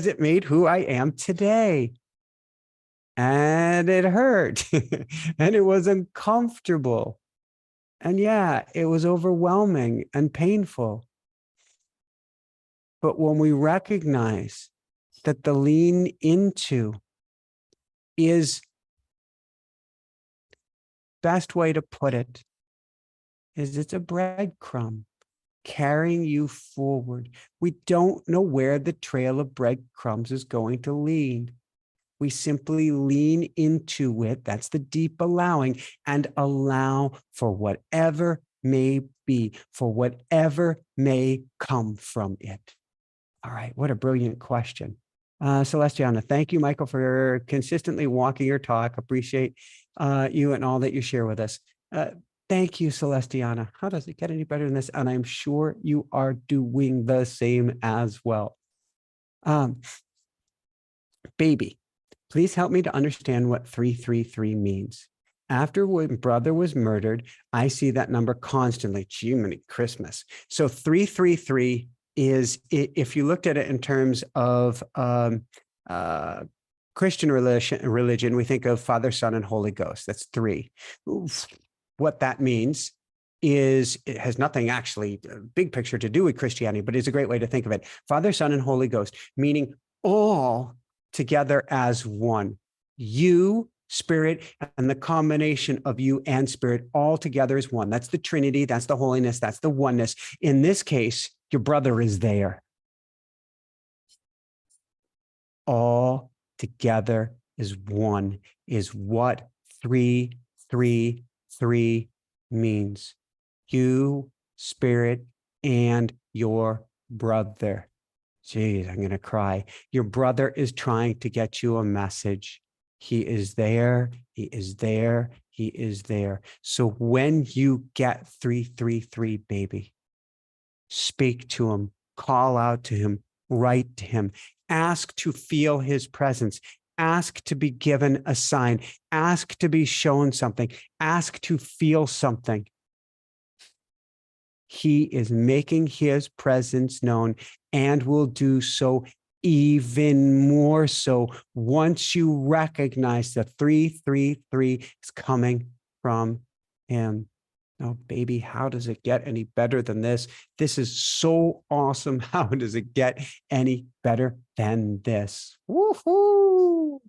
it made who I am today. And it hurt and it was uncomfortable. And yeah, it was overwhelming and painful. But when we recognize that the lean into is, best way to put it is it's a breadcrumb carrying you forward. We don't know where the trail of breadcrumbs is going to lead. We simply lean into it. That's the deep allowing, and allow for whatever may be for whatever may come from it? All right, what a brilliant question. Celestiana, thank you, Michael, for consistently walking your talk. Appreciate you and all that you share with us. Thank you, Celestiana. How does it get any better than this? And I'm sure you are doing the same as well. Baby, please help me to understand what 333 means. After when brother was murdered, I see that number constantly. Gee, many Christmas. So 333 is, if you looked at it in terms of Christian religion, we think of Father, Son, and Holy Ghost. That's 3. What that means is it has nothing actually big picture to do with Christianity, but it's a great way to think of it. Father, Son, and Holy Ghost, meaning all together as one. You, Spirit, and the combination of you and Spirit all together as one. That's the Trinity. That's the holiness. That's the oneness. In this case, your brother is there. All together is one, is what 333 means. You, Spirit, and your brother. Geez, I'm going to cry. Your brother is trying to get you a message. He is there. He is there. He is there. So when you get 333, baby, speak to him, call out to him, write to him, ask to feel his presence, ask to be given a sign, ask to be shown something, ask to feel something. He is making his presence known and will do so even more so once you recognize that 333 is coming from him. Oh, baby, how does it get any better than this? This is so awesome. How does it get any better than this? Woohoo!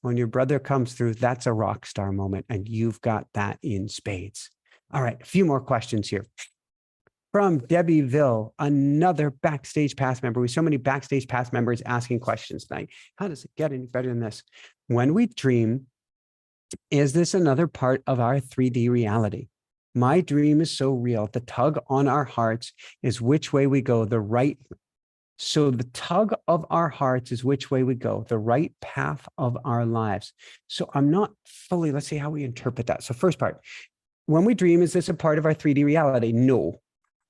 When your brother comes through, that's a rock star moment, and you've got that in spades. All right, a few more questions here. From Debbie-ville, another Backstage Pass member. We have so many Backstage Pass members asking questions tonight. How does it get any better than this? When we dream, is this another part of our 3D reality? My dream is so real. The tug on our hearts is which way we go, the right. So the tug of our hearts is which way we go, the right path of our lives. So I'm not fully, let's see how we interpret that. So first part, when we dream, is this a part of our 3D reality? No.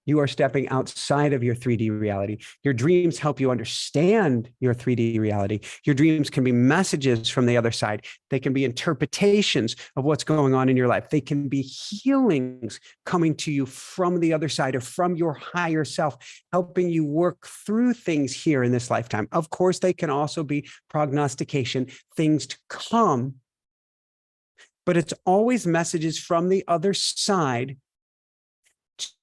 You are stepping outside of your 3D reality. Your dreams help you understand your 3D reality. Your dreams can be messages from the other side. They can be interpretations of what's going on in your life. They can be healings coming to you from the other side or from your higher self, helping you work through things here in this lifetime. Of course, they can also be prognostication, things to come, but it's always messages from the other side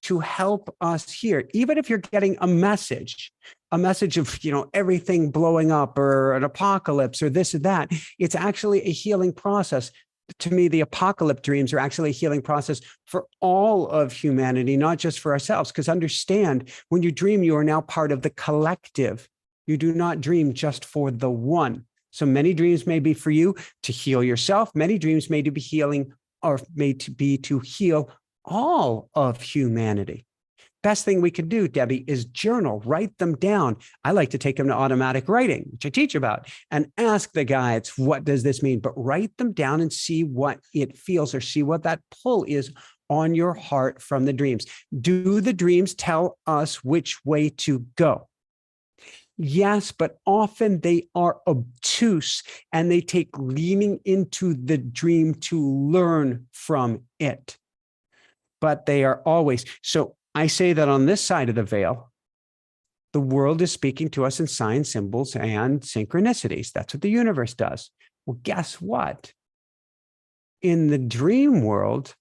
to help us here. Even if you're getting a message of, everything blowing up or an apocalypse or this or that, it's actually a healing process. To me, the apocalypse dreams are actually a healing process for all of humanity, not just for ourselves. Because understand, when you dream, you are now part of the collective. You do not dream just for the one. So many dreams may be for you to heal yourself. Many dreams may be healing or may to be to heal all of humanity. Best thing we could do, Debbie, is journal, write them down. I like to take them to automatic writing, which I teach about, and ask the guides, what does this mean? But write them down and see what it feels or see what that pull is on your heart from the dreams. Do the dreams tell us which way to go? Yes, but often they are obtuse and they take leaning into the dream to learn from it. But they are always. So I say that on this side of the veil, the world is speaking to us in signs, symbols, and synchronicities. That's what the universe does. Well, guess what? In the dream world,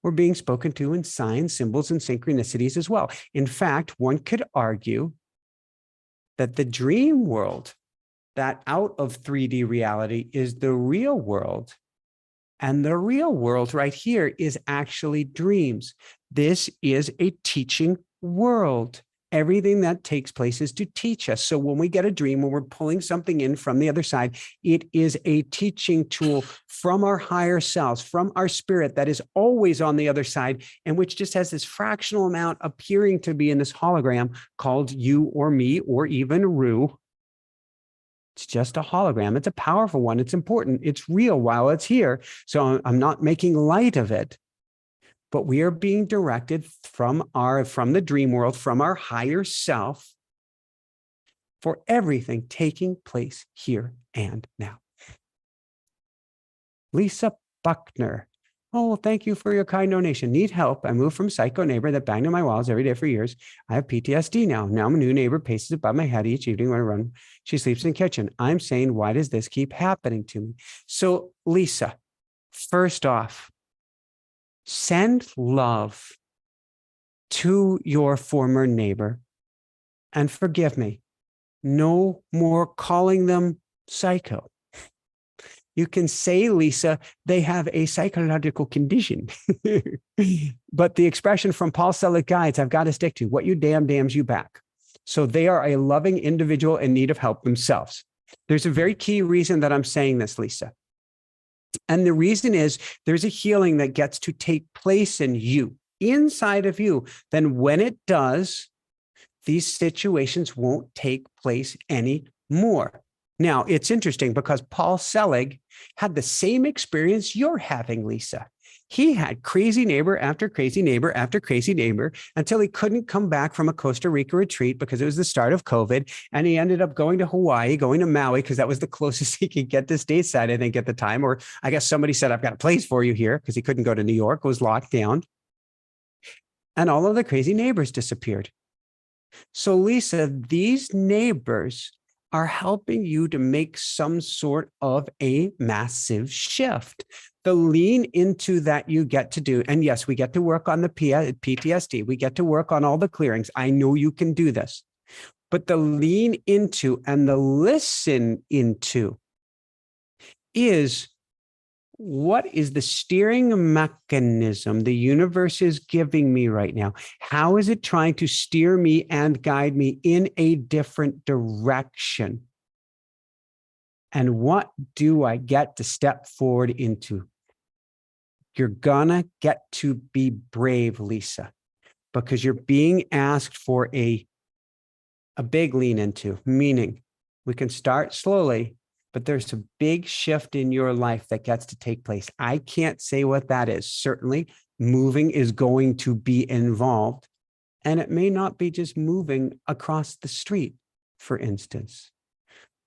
we're being spoken to in signs, symbols, and synchronicities as well. In fact, one could argue that the dream world, that out of 3D reality, is the real world. And the real world right here is actually dreams. This is a teaching world. everything that takes place is to teach us. So when we get a dream, when we're pulling something in from the other side, it is a teaching tool from our higher selves, from our spirit that is always on the other side, and which just has this fractional amount appearing to be in this hologram called you or me or even Rue. It's just a hologram. It's a powerful one. It's important. It's real while it's here. So I'm not making light of it, but we are being directed from the dream world, from our higher self, for everything taking place here and now. Lisa Buckner. Oh, well, thank you for your kind donation. Need help. I moved from psycho neighbor that banged on my walls every day for years. I have PTSD now. Now my new neighbor paces above my head each evening when I run. She sleeps in the kitchen. I'm saying, why does this keep happening to me? So, Lisa, first off, send love to your former neighbor and forgive me. No more calling them psycho. You can say, Lisa, they have a psychological condition. But the expression from Paul Selig Guides, I've got to stick to, what you damn damns you back. So they are a loving individual in need of help themselves. There's a very key reason that I'm saying this, Lisa. And the reason is there's a healing that gets to take place in you, inside of you. Then when it does, these situations won't take place anymore. Now, it's interesting because Paul Selig had the same experience you're having, Lisa. He had crazy neighbor after crazy neighbor after crazy neighbor until he couldn't come back from a Costa Rica retreat because it was the start of COVID. And he ended up going to Hawaii, going to Maui, because that was the closest he could get to stateside, I think, at the time. Or I guess somebody said, I've got a place for you here, because he couldn't go to New York, it was locked down. And all of the crazy neighbors disappeared. So, Lisa, these neighbors are helping you to make some sort of a massive shift. The lean into that you get to do. And yes, we get to work on the PTSD. We get to work on all the clearings. I know you can do this. But the lean into and the listen into is, what is the steering mechanism the universe is giving me right now? How is it trying to steer me and guide me in a different direction? And what do I get to step forward into? You're gonna get to be brave, Lisa, because you're being asked for a big lean into, meaning we can start slowly, but there's a big shift in your life that gets to take place. I can't say what that is. Certainly, moving is going to be involved. And it may not be just moving across the street, for instance.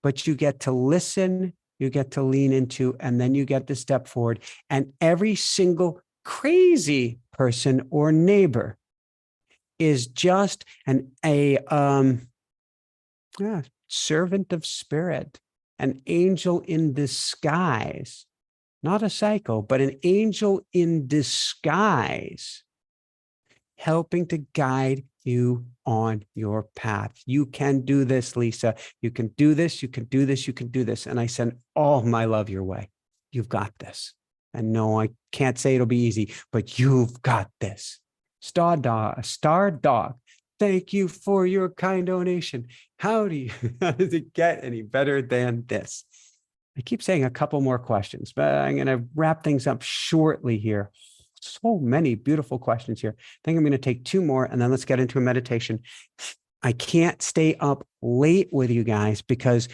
But you get to listen, you get to lean into, and then you get to step forward. And every single crazy person or neighbor is just a servant of spirit. An angel in disguise, not a psycho, but an angel in disguise, helping to guide you on your path. You can do this, Lisa. You can do this. You can do this. You can do this. And I send all my love your way. You've got this. And no, I can't say it'll be easy, but you've got this. Star Dog. Thank you for your kind donation. How does it get any better than this? I keep saying a couple more questions, but I'm going to wrap things up shortly here. So many beautiful questions here. I think I'm going to take two more and then let's get into a meditation. I can't stay up late with you guys because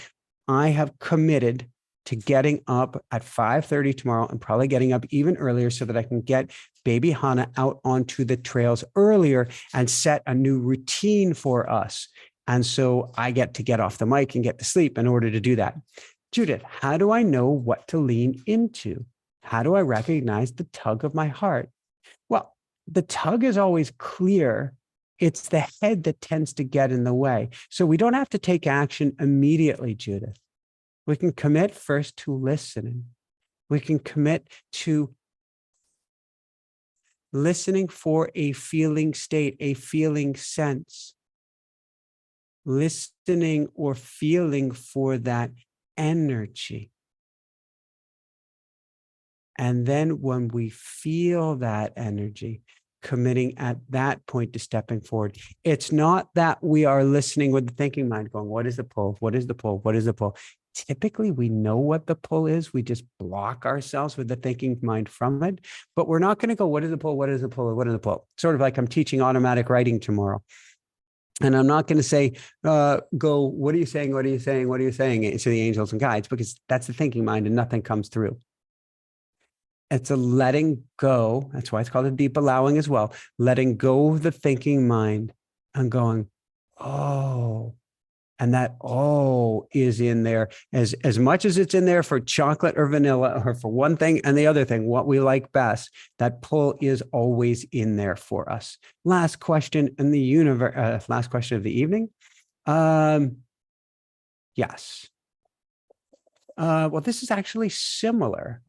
I have committed to getting up at 5:30 tomorrow and probably getting up even earlier so that I can get baby Hannah out onto the trails earlier and set a new routine for us. And so I get to get off the mic and get to sleep in order to do that. Judith, how do I know what to lean into? How do I recognize the tug of my heart? Well, the tug is always clear. It's the head that tends to get in the way. So we don't have to take action immediately, Judith. We can commit first to listening. We can commit to listening for a feeling state, a feeling sense. Listening or feeling for that energy. And then when we feel that energy, committing at that point to stepping forward. It's not that we are listening with the thinking mind going, what is the pull? What is the pull? What is the pull? Typically, we know what the pull is. We just block ourselves with the thinking mind from it. But we're not going to go, what is the pull? What is the pull? What is the pull? Sort of like I'm teaching automatic writing tomorrow. And I'm not going to say, go, what are you saying? What are you saying? What are you saying? To the angels and guides, because that's the thinking mind and nothing comes through. It's a letting go. That's why it's called a deep allowing as well. Letting go of the thinking mind and going, oh, and that oh is in there as much as it's in there for chocolate or vanilla or for one thing and the other thing, what we like best, that pull is always in there for us. Last question in the universe, last question of the evening. Yes. Well, this is actually similar.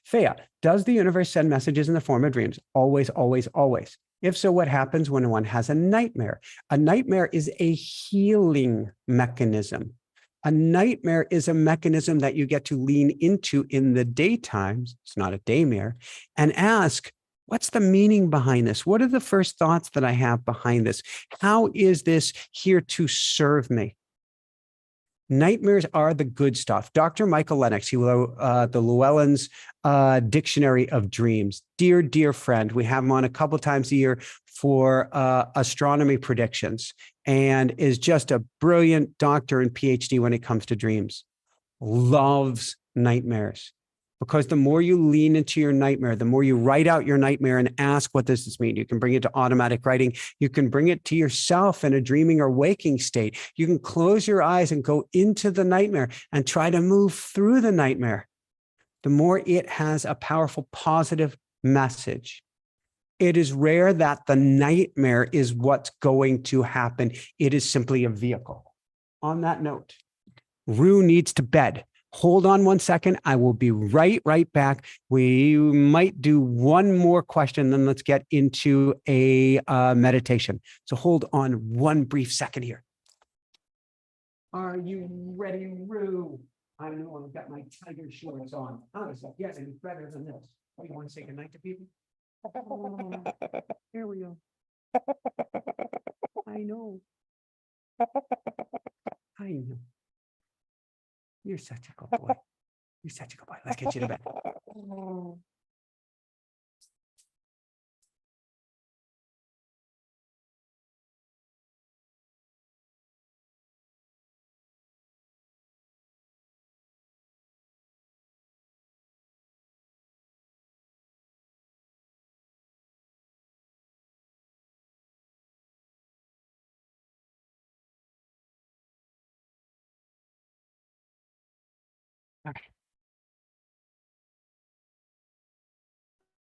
Fea, does the universe send messages in the form of dreams? Always, always, always. If so, what happens when one has a nightmare? A nightmare is a healing mechanism. A nightmare is a mechanism that you get to lean into in the daytimes. It's not a daymare, and ask, what's the meaning behind this? What are the first thoughts that I have behind this? How is this here to serve me? Nightmares are the good stuff. Dr. Michael Lennox, he wrote the Llewellyn's Dictionary of Dreams. Dear, dear friend, we have him on a couple times a year for astronomy predictions and is just a brilliant doctor and PhD when it comes to dreams. Loves nightmares. Because the more you lean into your nightmare, the more you write out your nightmare and ask, what does this mean? You can bring it to automatic writing. You can bring it to yourself in a dreaming or waking state. You can close your eyes and go into the nightmare and try to move through the nightmare. The more it has a powerful, positive message. It is rare that the nightmare is what's going to happen. It is simply a vehicle. On that note, Rue needs to bed. Hold on 1 second. I will be right back. We might do one more question, then let's get into a meditation. So hold on one brief second here. Are you ready, Rue? I know I've got my tiger shorts on. Honestly, yes, it's better than this. Oh, you want to say goodnight to people? Oh, here we go. I know. I know. You're such a good boy. You're such a good boy. Let's get you to bed.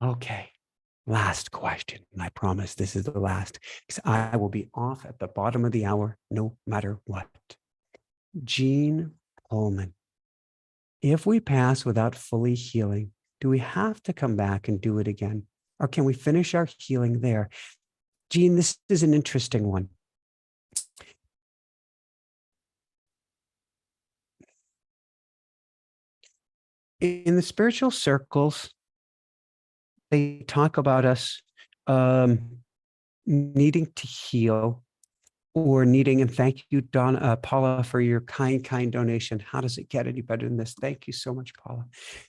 Okay. Last question. And I promise this is the last, because I will be off at the bottom of the hour, no matter what. Jean Pullman. If we pass without fully healing, do we have to come back and do it again? Or can we finish our healing there? Jean, this is an interesting one. In the spiritual circles, they talk about us needing to heal or needing, and thank you, Paula, for your kind donation. How does it get any better than this? Thank you so much, Paula.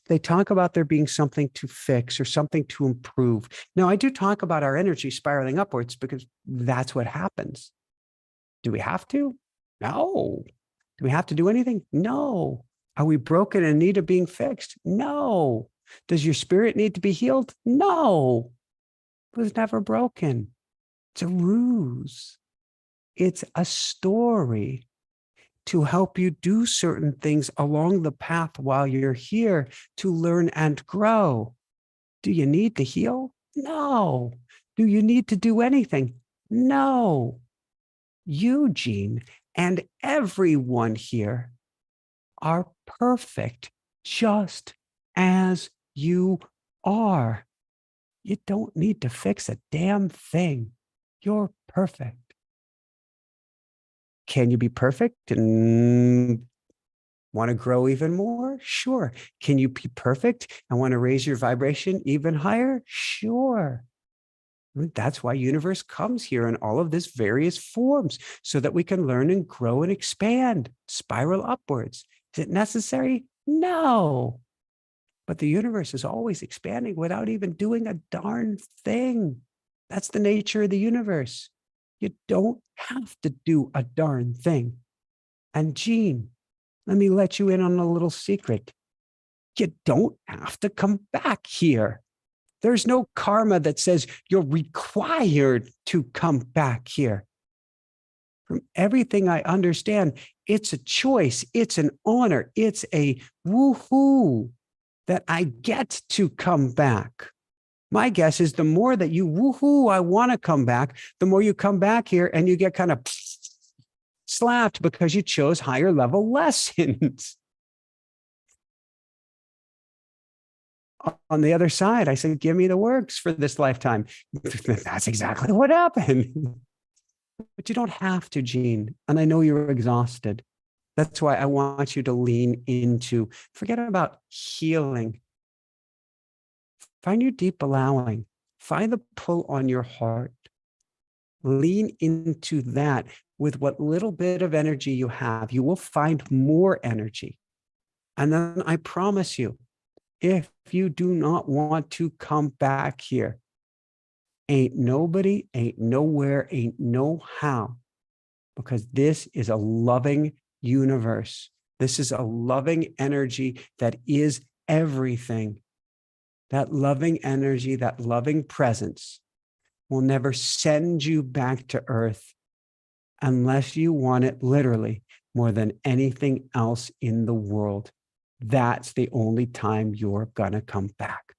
They talk about there being something to fix or something to improve. Now, I do talk about our energy spiraling upwards because that's what happens. Do we have to? No. Do we have to do anything? No. Are we broken and in need of being fixed? No. Does your spirit need to be healed? No. It was never broken. It's a ruse. It's a story to help you do certain things along the path while you're here to learn and grow. Do you need to heal? No. Do you need to do anything? No. Eugene and everyone here are perfect just as you are. You don't need to fix a damn thing. You're perfect. Can you be perfect and want to grow even more? Sure. Can you be perfect and want to raise your vibration even higher? Sure. That's why universe comes here in all of this various forms, so that we can learn and grow and expand, spiral upwards. Is it necessary? No. But the universe is always expanding without even doing a darn thing. That's the nature of the universe. You don't have to do a darn thing. And Gene, let me let you in on a little secret. You don't have to come back here. There's no karma that says you're required to come back here. From everything I understand, it's a choice, it's an honor, it's a woohoo that I get to come back. My guess is the more that you woohoo, I want to come back, the more you come back here and you get kind of slapped because you chose higher level lessons. On the other side, I said, give me the works for this lifetime. That's exactly what happened. But you don't have to, Gene. And I know you're exhausted. That's why I want you to lean into, forget about healing. Find your deep allowing. Find the pull on your heart. Lean into that with what little bit of energy you have. You will find more energy. And then I promise you, if you do not want to come back here, ain't nobody, ain't nowhere, ain't no how, because this is a loving universe. This is a loving energy that is everything. That loving energy, that loving presence will never send you back to earth unless you want it literally more than anything else in the world. That's the only time you're going to come back.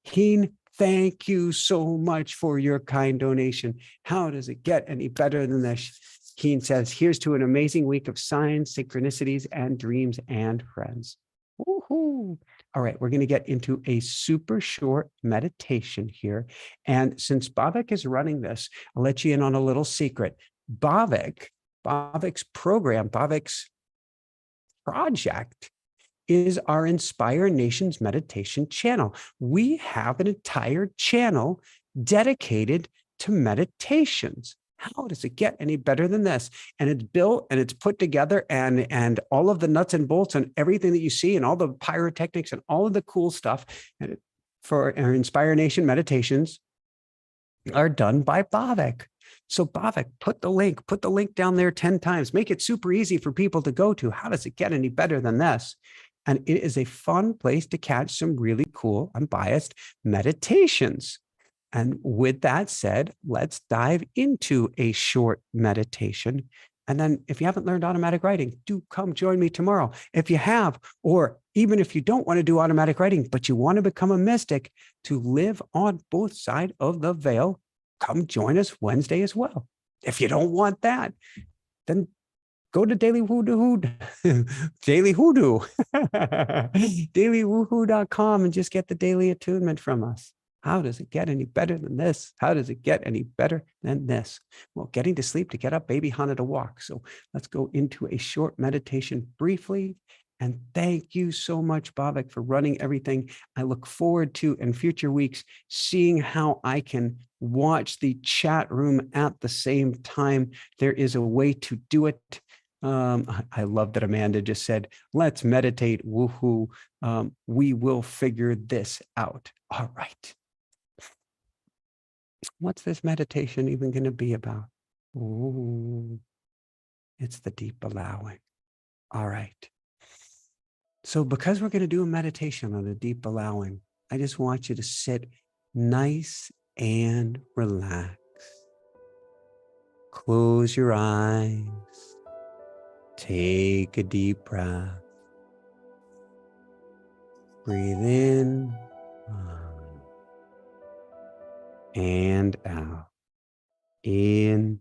Keen, thank you so much for your kind donation. How does it get any better than this? Keen says, here's to an amazing week of signs, synchronicities, and dreams and friends. Woohoo. All right, we're going to get into a super short meditation here. And since Bhavik is running this, I'll let you in on a little secret. Bhavik's program, Bhavik's project is our Inspire Nations meditation channel. We have an entire channel dedicated to meditations. How does it get any better than this? And it's built and it's put together, and all of the nuts and bolts and everything that you see and all the pyrotechnics and all of the cool stuff for our Inspire Nation meditations are done by Bhavik. So Bhavik, put the link down there 10 times. Make it super easy for people to go to. How does it get any better than this? And it is a fun place to catch some really cool, unbiased meditations. And with that said, let's dive into a short meditation. And then if you haven't learned automatic writing, do come join me tomorrow. If you have, or even if you don't want to do automatic writing, but you want to become a mystic to live on both sides of the veil, come join us Wednesday as well. If you don't want that, then go to Daily Hoodoo, Daily Hoodoo, dailywoohoo.com and just get the daily attunement from us. How does it get any better than this? How does it get any better than this? Well, getting to sleep to get up, baby Hana to walk. So let's go into a short meditation briefly. And thank you so much, Bhavik, for running everything. I look forward to, in future weeks, seeing how I can watch the chat room at the same time. There is a way to do it. I love that Amanda just said, let's meditate, woohoo. We will figure this out. All right. What's this meditation even going to be about? Ooh, it's the deep allowing. All right. So because we're going to do a meditation on the deep allowing, I just want you to sit nice and relax. Close your eyes. Take a deep breath. Breathe in and out. In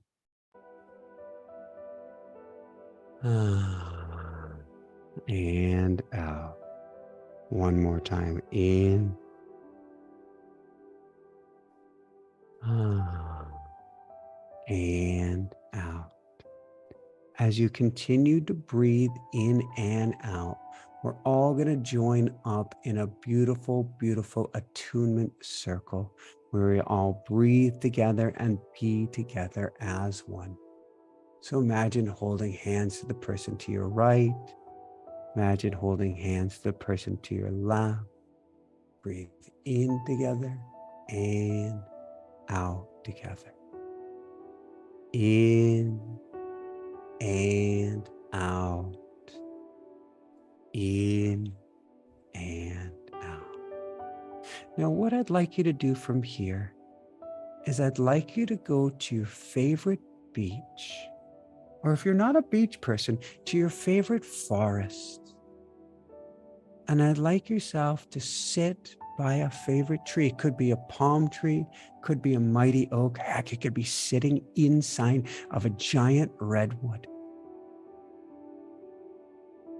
and out. One more time. In and out. As you continue to breathe in and out, we're all going to join up in a beautiful, beautiful attunement circle where we all breathe together and be together as one. So imagine holding hands to the person to your right. Imagine holding hands to the person to your left. Breathe in together and out together. In and out. In and out. Now, what I'd like you to do from here is I'd like you to go to your favorite beach, or if you're not a beach person, to your favorite forest. And I'd like yourself to sit by a favorite tree. It could be a palm tree, could be a mighty oak. Heck, it could be sitting inside of a giant redwood.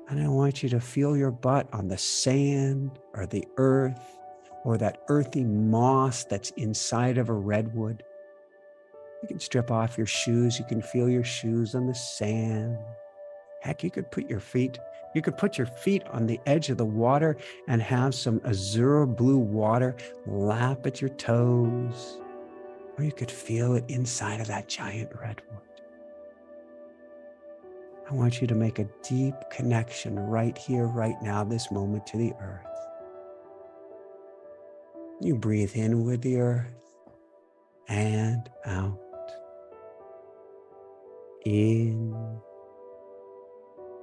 And I want you to feel your butt on the sand or the earth or that earthy moss that's inside of a redwood. You can strip off your shoes. You can feel your shoes on the sand. Heck, you could put your feet on the edge of the water and have some azure blue water lap at your toes. Or you could feel it inside of that giant redwood. I want you to make a deep connection right here, right now, this moment to the earth. You breathe in with the earth and out. In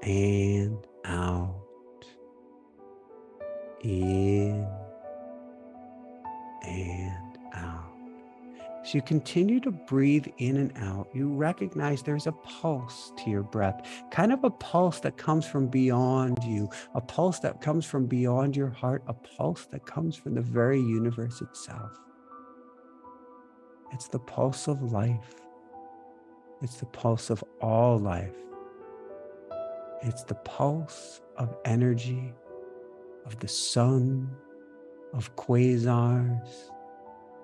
and out. In and out. As you continue to breathe in and out, you recognize there's a pulse to your breath, kind of a pulse that comes from beyond you, a pulse that comes from beyond your heart, a pulse that comes from the very universe itself. It's the pulse of life. It's the pulse of all life. It's the pulse of energy, of the sun, of quasars,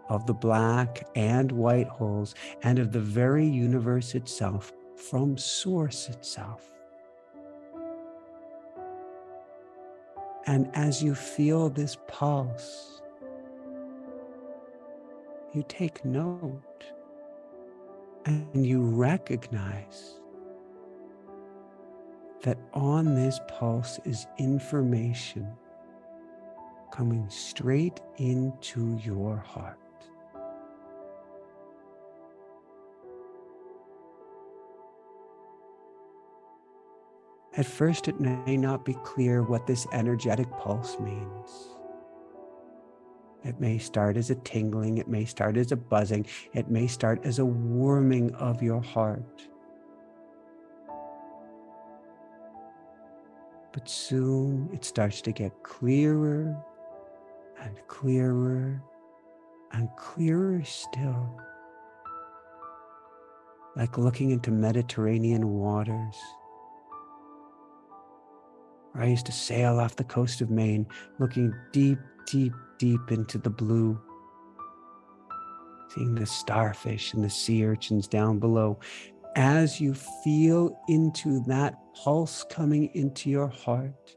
of the black and white holes, and of the very universe itself, from source itself. And as you feel this pulse, you take note and you recognize that on this pulse is information coming straight into your heart. At first, it may not be clear what this energetic pulse means. It may start as a tingling, it may start as a buzzing, it may start as a warming of your heart. But soon it starts to get clearer and clearer and clearer still, like looking into Mediterranean waters. I used to sail off the coast of Maine, looking deep, deep, deep into the blue, seeing the starfish and the sea urchins down below. As you feel into that pulse coming into your heart,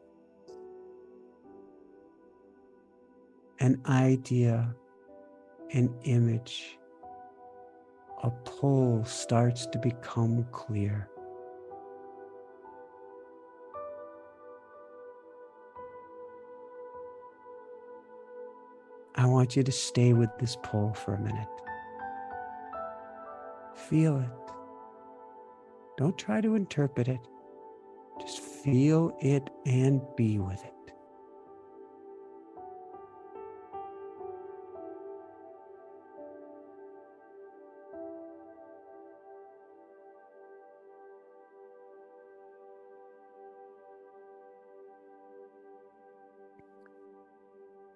an idea, an image, a pull starts to become clear. I want you to stay with this pull for a minute. Feel it. Don't try to interpret it. Just feel it and be with it.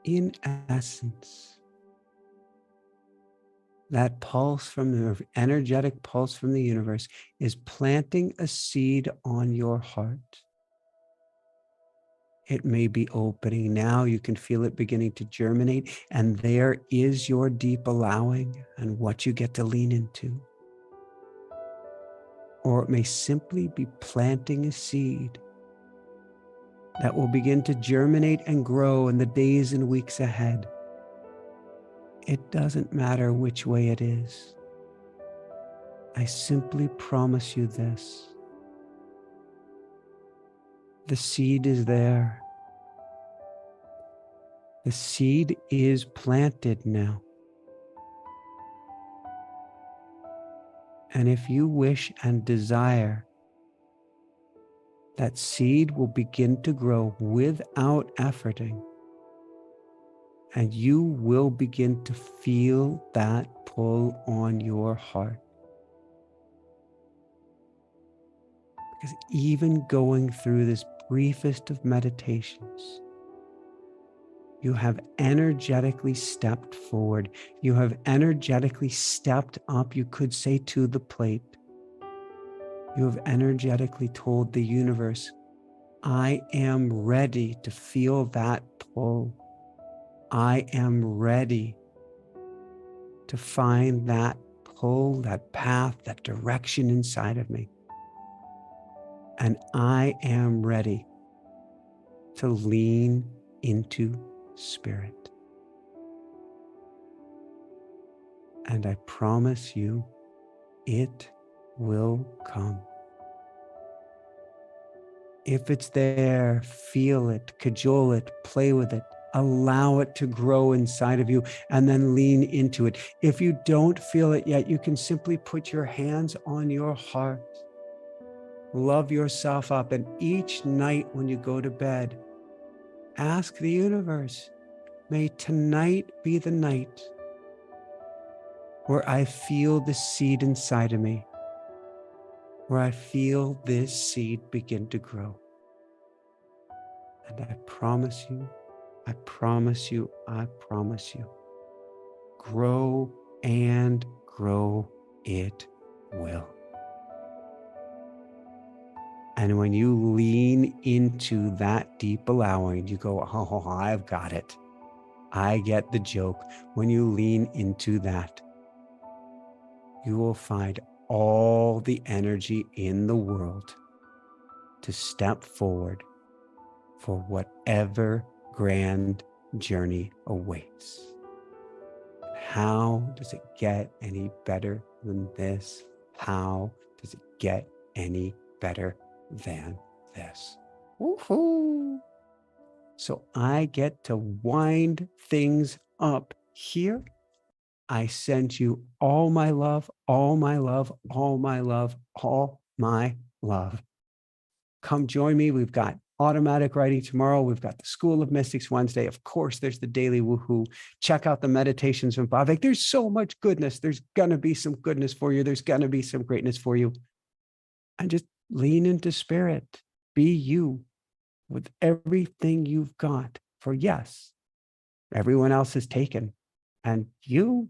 In essence, that pulse from the energetic pulse from the universe is planting a seed on your heart. It may be opening now. You can feel it beginning to germinate, and there is your deep allowing and what you get to lean into. Or it may simply be planting a seed that will begin to germinate and grow in the days and weeks ahead. It doesn't matter which way it is. I simply promise you this. The seed is there. The seed is planted now. And if you wish and desire, that seed will begin to grow without efforting. And you will begin to feel that pull on your heart. Because even going through this briefest of meditations, you have energetically stepped forward. You have energetically stepped up, you could say, to the plate. You have energetically told the universe, I am ready to feel that pull. I am ready to find that pull, that path, that direction inside of me. And I am ready to lean into spirit. And I promise you, it will come. If it's there, feel it, cajole it, play with it, allow it to grow inside of you, and then lean into it. If you don't feel it yet, you can simply put your hands on your heart. Love yourself up, and each night when you go to bed, ask the universe, may tonight be the night where I feel the seed inside of me, where I feel this seed begin to grow. And I promise you, I promise you, I promise you, grow and grow it will. And when you lean into that deep allowing, you go, oh, I've got it. I get the joke. When you lean into that, you will find all the energy in the world to step forward for whatever grand journey awaits. How does it get any better than this? How does it get any better than this? Woohoo! So I get to wind things up here. I send you all my love, all my love, all my love, all my love. Come join me. We've got automatic writing tomorrow. We've got the School of Mystics Wednesday. Of course, there's the daily woohoo. Check out the meditations from Bhavik. There's so much goodness. There's going to be some goodness for you. There's going to be some greatness for you. And just lean into spirit. Be you with everything you've got. For yes, everyone else is taken. And you're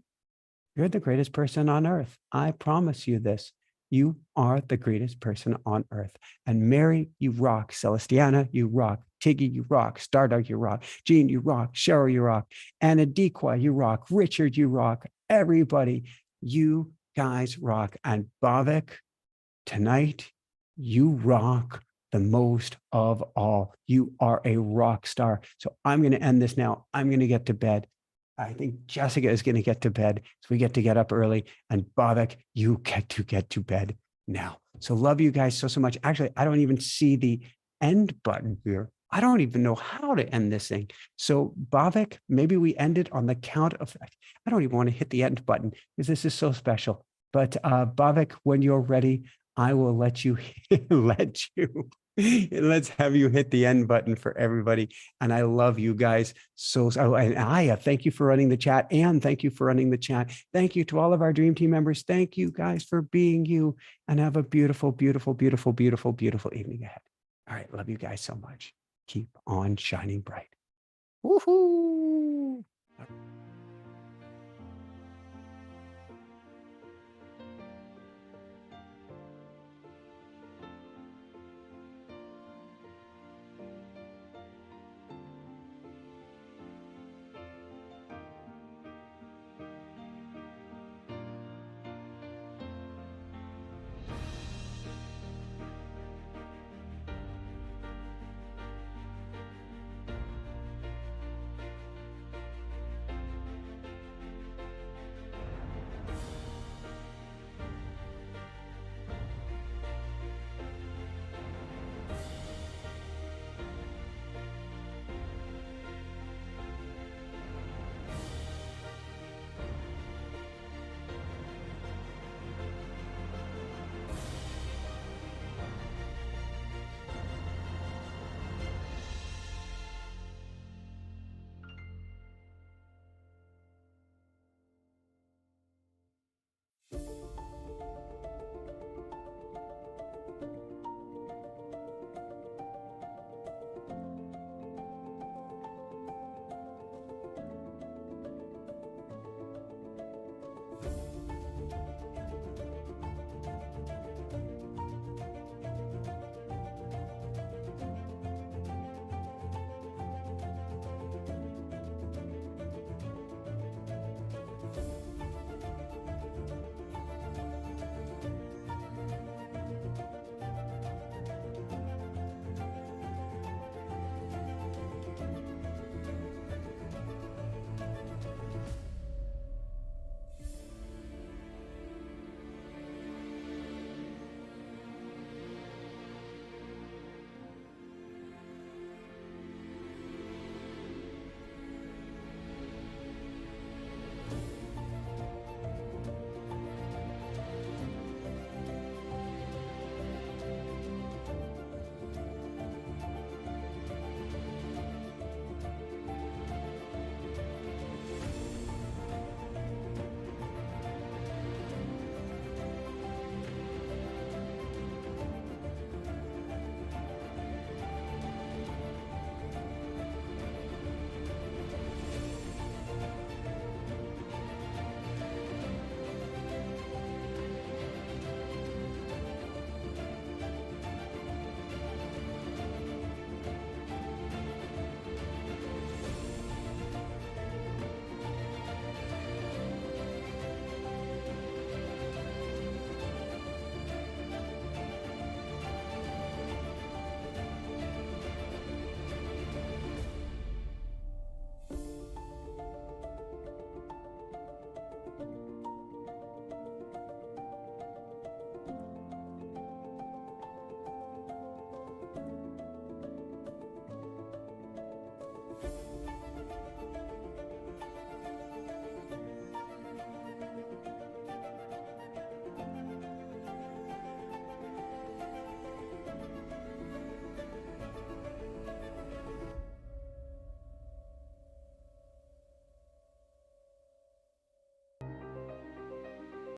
the greatest person on earth. I promise you this. You are the greatest person on earth. And Mary, you rock. Celestiana, you rock. Tiggy, you rock. Stardog, you rock. Jean, you rock. Cheryl, you rock. Anna Dequa, you rock. Richard, you rock. Everybody, you guys rock. And Bhavik, tonight, you rock the most of all. You are a rock star. So I'm going to end this now. I'm going to get to bed. I think Jessica is going to get to bed, so we get to get up early. And Bhavik, you get to bed now. So love you guys so, so much. Actually, I don't even see the end button here. I don't even know how to end this thing. So Bhavik, maybe we end it on the count of, I don't even want to hit the end button because this is so special. But Bhavik, when you're ready, I will let you, let's have you hit the end button for everybody. And I love you guys. And Aya, thank you for running the chat. And thank you for running the chat. Thank you to all of our Dream Team members. Thank you guys for being you, and have a beautiful, beautiful, beautiful, beautiful, beautiful evening ahead. All right. Love you guys so much. Keep on shining bright. Woohoo!